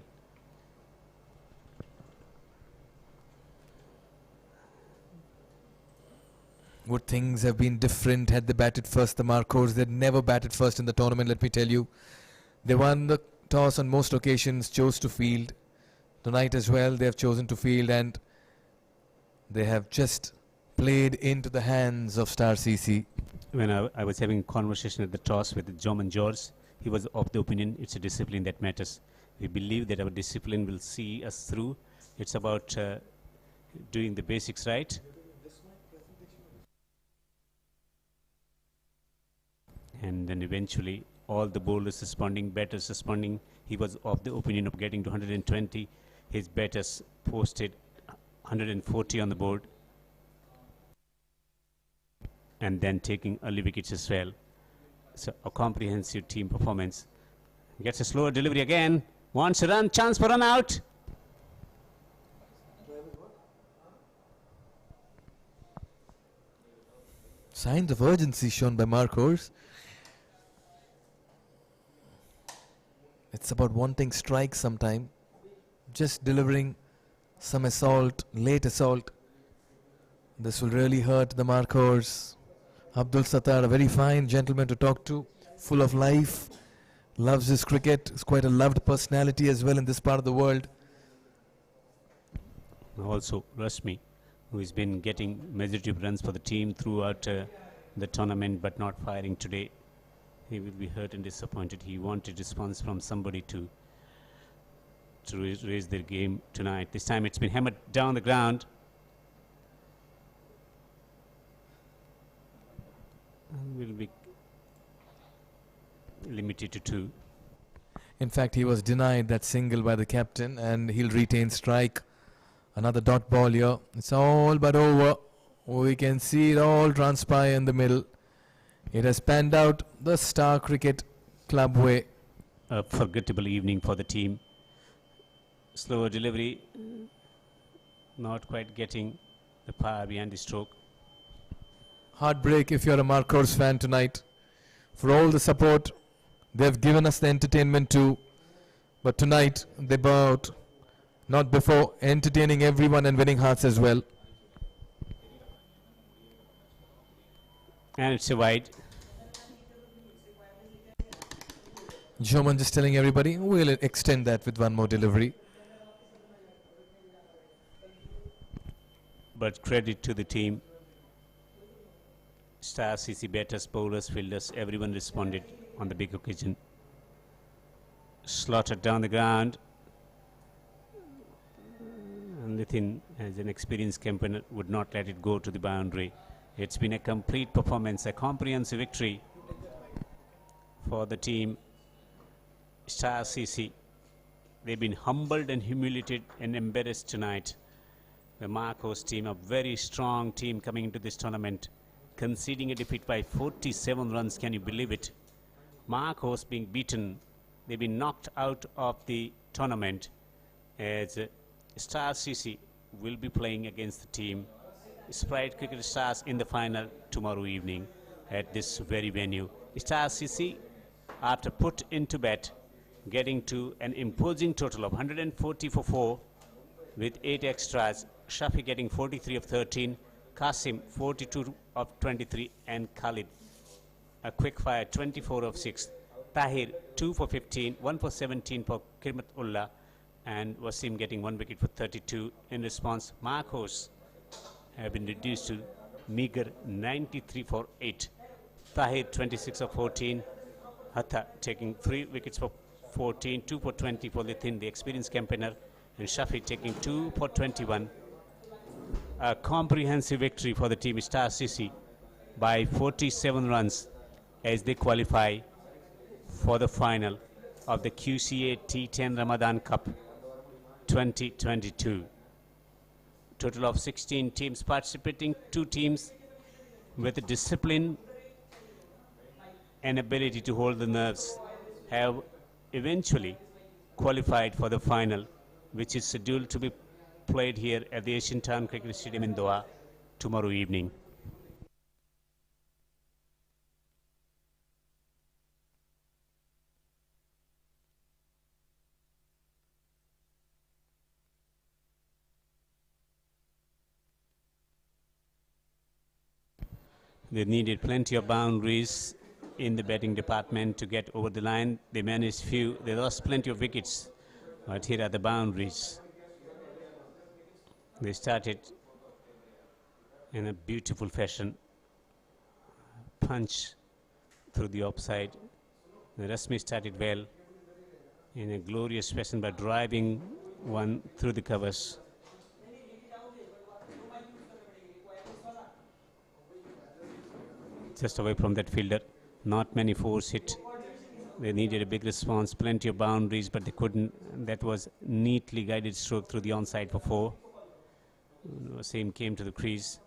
Would things have been different had they batted first? The Markhors, they'd never batted first in the tournament, let me tell you. They won the toss on most occasions, chose to field. Tonight as well, they have chosen to field, and they have just played into the hands of Star CC. When I was having a conversation at the toss with German George, he was of the opinion it's a discipline that matters. We believe that our discipline will see us through. It's about doing the basics right. And then eventually all the bowlers responding, batters responding. He was of the opinion of getting to 120. His batters posted 140 on the board, and then taking early wickets as well. So a comprehensive team performance. Gets a slower delivery again. Wants a run, chance for run out. Signs of urgency shown by Markhors. It's about wanting strikes sometime. Just delivering some assault, late assault. This will really hurt the Markhors. Abdul Sattar, a very fine gentleman to talk to, full of life, loves his cricket, is quite a loved personality as well in this part of the world. Also Rashmi, who has been getting majority of runs for the team throughout the tournament, but not firing today. He will be hurt and disappointed. He wanted response from somebody to raise their game tonight. This time it's been hammered down the ground. And will be limited to 2. In fact, he was denied that single by the captain and he'll retain strike. Another dot ball here. It's all but over. We can see it all transpire in the middle. It has panned out the Star Cricket Club way. A forgettable evening for the team. Slower delivery, not quite getting the power behind the stroke. Heartbreak if you're a Markhors fan tonight. For all the support, they've given us the entertainment too. But tonight, they bow out. Not before entertaining everyone and winning hearts as well. And it's a wide. Joman just telling everybody, we'll extend that with one more delivery. But credit to the team. Star CC batters, bowlers, fielders, everyone responded on the big occasion. Slaughtered down the ground. And Nitin, as an experienced campaigner, would not let it go to the boundary. It's been a complete performance, a comprehensive victory for the team. Star CC, they've been humbled and humiliated and embarrassed tonight. The Markhors team, a very strong team coming into this tournament, conceding a defeat by 47 runs. Can you believe it? Markhors being beaten. They've been knocked out of the tournament, as Star CC will be playing against the team Sprite Cricket Stars in the final tomorrow evening at this very venue. Star CC, after put into bat, getting to an imposing total of 140 for 4 with 8 extras. Shafi getting 43 of 13, Qasim 42 of 23, and Khalid a quick fire 24 of 6. Tahir 2 for 15, 1 for 17 for Kirmat Ullah, and Wasim getting 1 wicket for 32. In response, Markhors have been reduced to meager 93 for 8. Tahir 26 of 14, Hatha taking 3 wickets for 14, 2 for 20 for Lithin, the experienced campaigner, and Shafi taking 2 for 21. A comprehensive victory for the team Star CC by 47 runs as they qualify for the final of the QCA T10 Ramadan Cup 2022. Total of 16 teams participating, 2 teams with discipline and ability to hold the nerves have eventually qualified for the final, which is scheduled to be played here at the Asian Town Cricket Stadium in Doha tomorrow evening. They needed plenty of boundaries in the batting department to get over the line. They managed few. They lost plenty of wickets, but here are the boundaries. They started in a beautiful fashion. Punch through the offside. The Rasmi started well in a glorious fashion by driving one through the covers. Just away from that fielder. Not many fours hit. They needed a big response, plenty of boundaries, but they couldn't. That was neatly guided stroke through the onside for 4. Same came to the crease.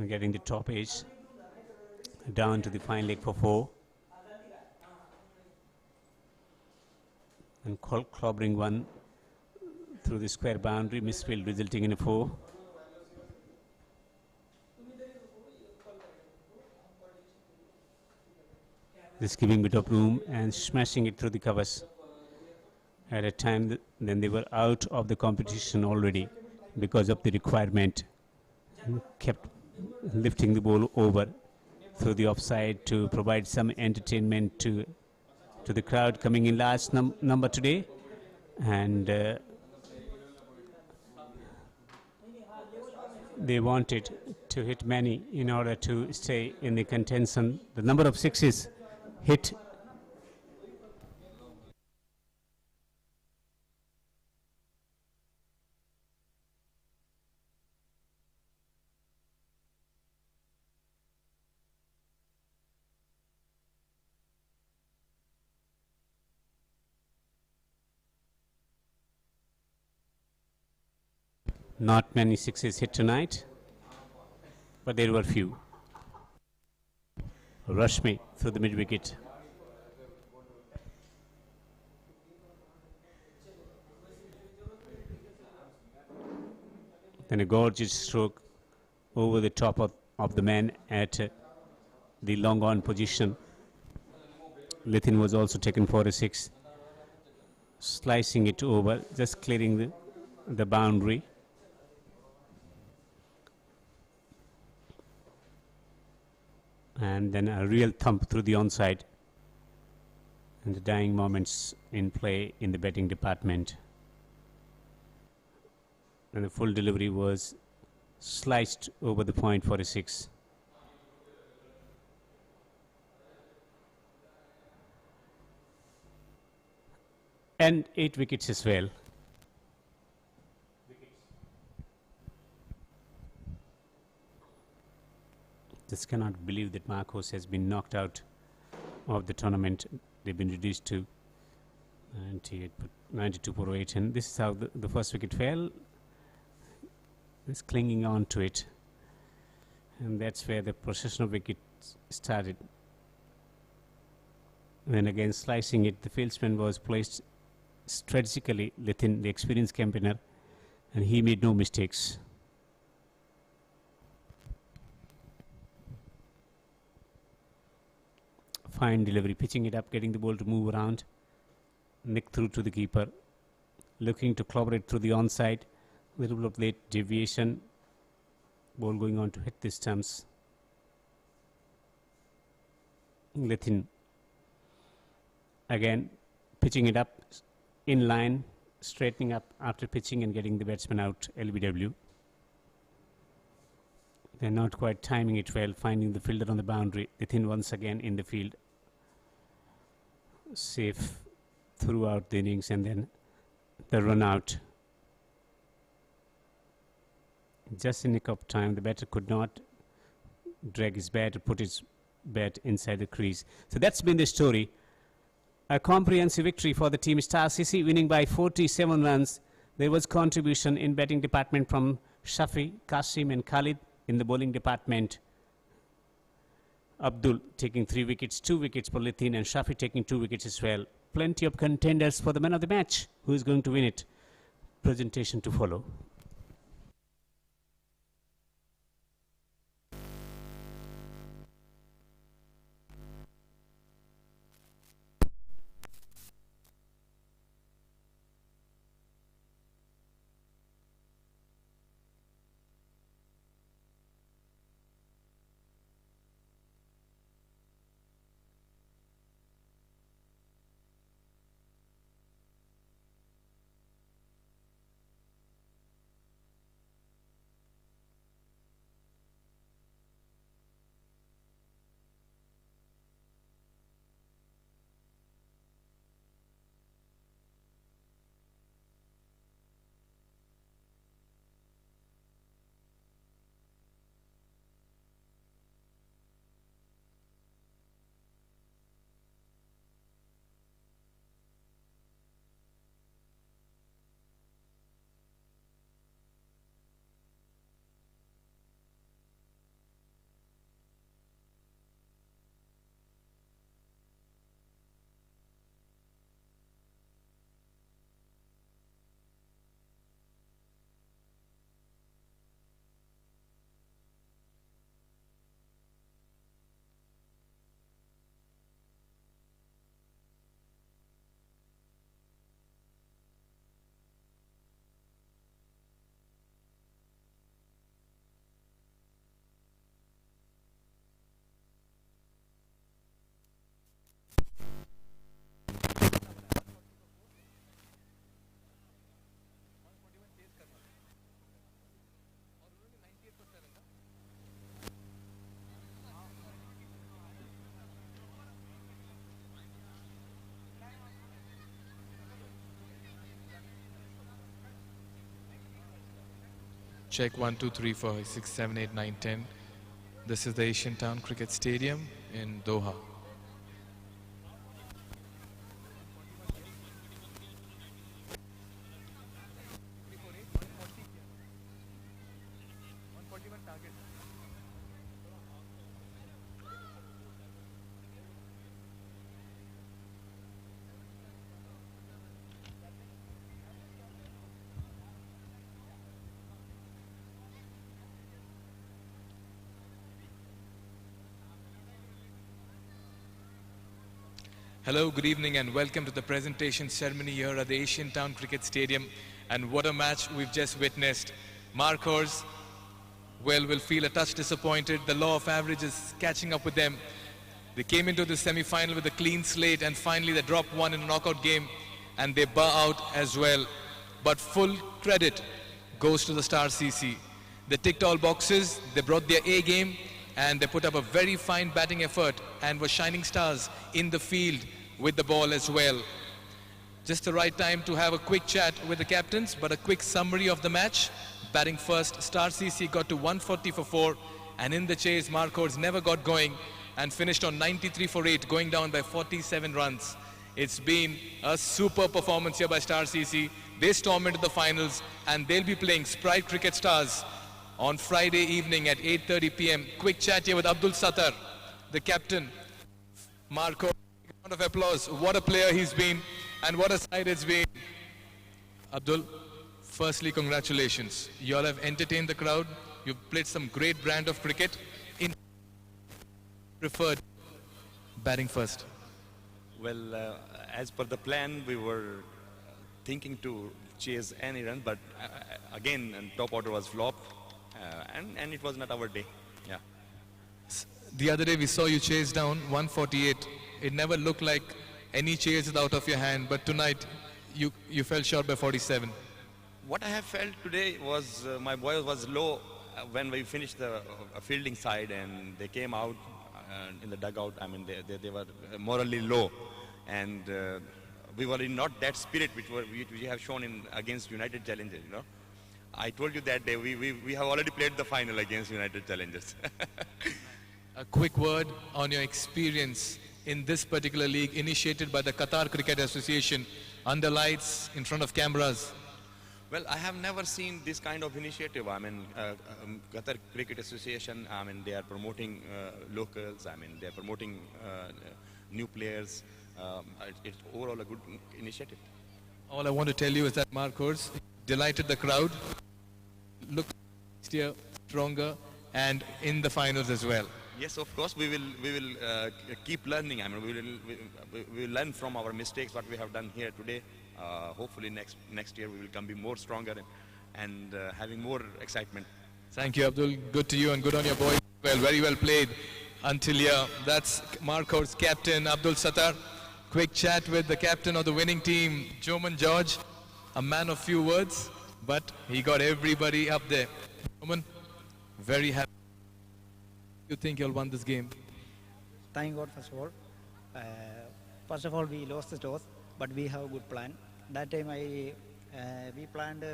Getting the top edge down to the fine leg for 4. And clobbering one through the square boundary, misfield resulting in a 4. Just giving bit of room and smashing it through the covers. At a time then they were out of the competition already because of the requirement. And kept lifting the ball over through the offside to provide some entertainment to the crowd coming in large number today. And they wanted to hit many in order to stay in the contention. The number of sixes hit not many sixes hit tonight, but there were few. Rashmi through the mid wicket. Then a gorgeous stroke over the top of the man at the long on position. Lithin was also taken for a 6. Slicing it over, just clearing the boundary. And then a real thump through the onside. And the dying moments in play in the batting department. And the full delivery was sliced over the point for a 6. And 8 wickets as well. Just cannot believe that Markhors has been knocked out of the tournament. They've been reduced to 92.8, and this is how the first wicket fell. It's clinging on to it, and that's where the procession of wickets started. And then again slicing it, the fieldsman was placed strategically within the experienced campaigner, and he made no mistakes. Fine delivery, pitching it up, getting the ball to move around. Nick through to the keeper, looking to clobber it through the onside. Little bit of late deviation. Ball going on to hit the stumps. Lithin again pitching it up in line, straightening up after pitching and getting the batsman out. LBW. They're not quite timing it well, finding the fielder on the boundary. Lithin once again in the field. Safe throughout the innings, and then the run out. Just in nick of time, the batter could not drag his bat or put his bat inside the crease. So that's been the story. A comprehensive victory for the team Star CC, winning by 47 runs. There was contribution in batting department from Shafi, Qasim and Khalid. In the bowling department, Abdul taking 3 wickets, 2 wickets for Lithin, and Shafi taking 2 wickets as well. Plenty of contenders for the man of the match. Who is going to win it? Presentation to follow. Check 1, 2, 3, 4, 5, 6, 7, 8, 9, 10. This is the Asian Town Cricket Stadium in Doha. Hello, good evening and welcome to the presentation ceremony here at the Asian Town Cricket Stadium. And what a match we've just witnessed. Markhors, well, will feel a touch disappointed. The law of average is catching up with them. They came into the semi-final with a clean slate and finally they dropped one in a knockout game and they bow out as well. But full credit goes to the Star CC. They ticked all boxes, they brought their A game and they put up a very fine batting effort and were shining stars in the field with the ball as well. Just the right time to have a quick chat with the captains, but a quick summary of the match. Batting first, Star CC got to 140 for 4, and in the chase, Markhors never got going and finished on 93 for 8, going down by 47 runs. It's been a super performance here by Star CC. They storm into the finals, and they'll be playing Sprite Cricket Stars on Friday evening at 8:30 p.m. Quick chat here with Abdul Sattar, the captain. Markhors. Round of applause. What a player he's been and what a side it's been. Abdul, firstly, congratulations. You all have entertained the crowd. You've played some great brand of cricket. In preferred batting first. Well, as per the plan, we were thinking to chase any run, but again, top order was flopped, and it was not our day. Yeah. The other day we saw you chase down 148. It never looked like any chase is out of your hand, but tonight you fell short by 47. What I have felt today was my boy was low when we finished the fielding side and they came out in the dugout. I mean, they were morally low, and we were in not that spirit which we have shown in against United Challengers. You know, I told you that day we have already played the final against United Challengers. A quick word on your experience in this particular league initiated by the Qatar Cricket Association, under lights, in front of cameras. Well, I have never seen this kind of initiative. I mean, Qatar Cricket Association, I mean, they are promoting locals, I mean, they are promoting new players. It's overall a good initiative. All I want to tell you is that Markhors delighted the crowd, look here, stronger, and in the finals as well. Yes, of course, we will keep learning. I mean, we will learn from our mistakes, what we have done here today. Hopefully next year we will be more stronger and having more excitement. Thank you, Abdul. Good to you and good on your boy. Well, very well played until here. That's Markhors captain Abdul Sattar. Quick chat with the captain of the winning team, Joman George, a man of few words, but he got everybody up there. Joman, very happy. You think you'll won this game? Thank God, first of all. First of all, we lost the toss, but we have a good plan. That time we planned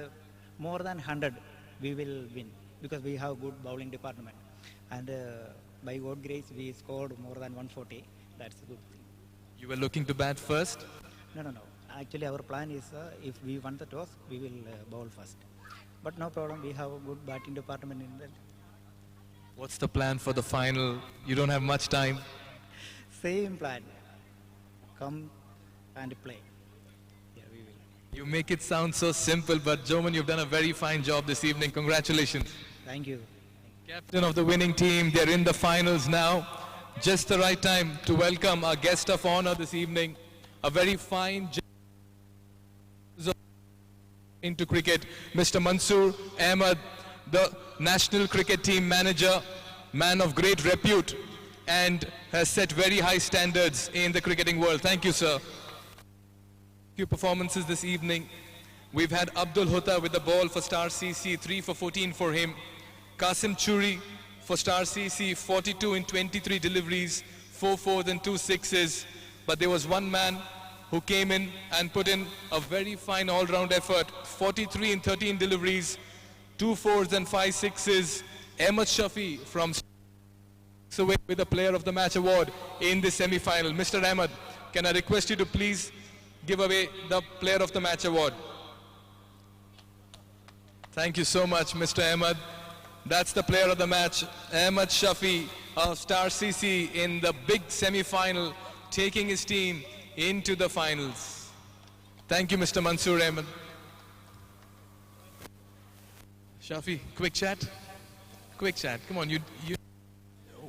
more than 100 we will win because we have good bowling department. And by God's grace, we scored more than 140. That's a good thing. You were looking to bat first? No. Actually, our plan is if we won the toss, we will bowl first. But no problem, we have a good batting department in that. What's the plan for the final? You don't have much time. Same plan. Come and play. Yeah, we will. You make it sound so simple, but Joman, you've done a very fine job this evening. Congratulations. Thank you. Captain of the winning team, they're in the finals now. Just the right time to welcome our guest of honor this evening. A very fine into cricket, Mr. Mansoor Ahmed, the national cricket team manager, man of great repute, and has set very high standards in the cricketing world. Thank you, sir. Few performances this evening. We've had Abdul Hutta with the ball for Star CC, 3 for 14 for him. Qasim Churi for Star CC, 42 in 23 deliveries, 4 fours and 2 sixes. But there was one man who came in and put in a very fine all-round effort, 43 in 13 deliveries, 2 4s and 5 6s. Ahmed Shafi from away with the Player of the Match award in the semi-final. Mr. Ahmed, can I request you to please give away the Player of the Match award? Thank you so much, Mr. Ahmed. That's the Player of the Match, Ahmed Shafi of Star CC in the big semi-final, taking his team into the finals. Thank you, Mr. Mansoor Ahmed. Shafi, quick chat? Quick chat. Come on, you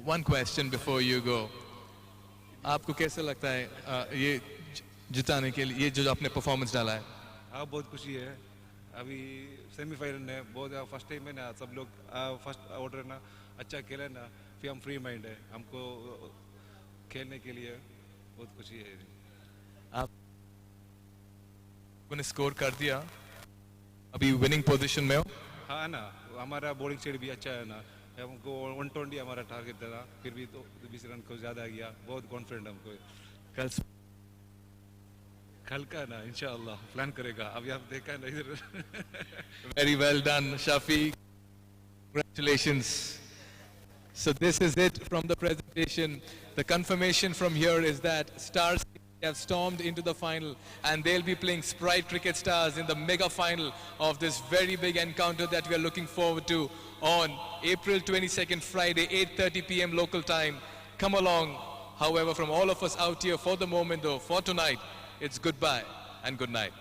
one question before you go. आपको कैसा लगता है ये जिताने के लिए ये जो आपने परफॉर्मेंस डाला है? हाँ बहुत खुशी है अभी सेमीफाइनल में बहुत फर्स्ट टाइम है ना सब लोग फर्स्ट ऑर्डर ना अच्छा खेले ना फिर हम फ्री माइंड है हमको खेलने के लिए बहुत खुशी है आपने स्कोर कर दिया अभी विनिंग पोजीशन में हो हाँ ना हमारा बॉलिंग स्टाइल भी अच्छा है ना हमको 120 हमारा टारगेट था फिर भी तो 20 रन को ज़्यादा गया बहुत कॉन्फिडेंट हमको कल का ना इंशाअल्लाह प्लान करेगा अभी आप देखा ना इधर Very well done, Shafi. Congratulations. So this is it from the presentation. The confirmation from here is that Stars have stormed into the final and they'll be playing Sprite Cricket Stars in the mega final of this very big encounter that we are looking forward to on April 22nd, Friday, 8:30 p.m. local time. Come along. However, from all of us out here for the moment though, for tonight, it's goodbye and good night.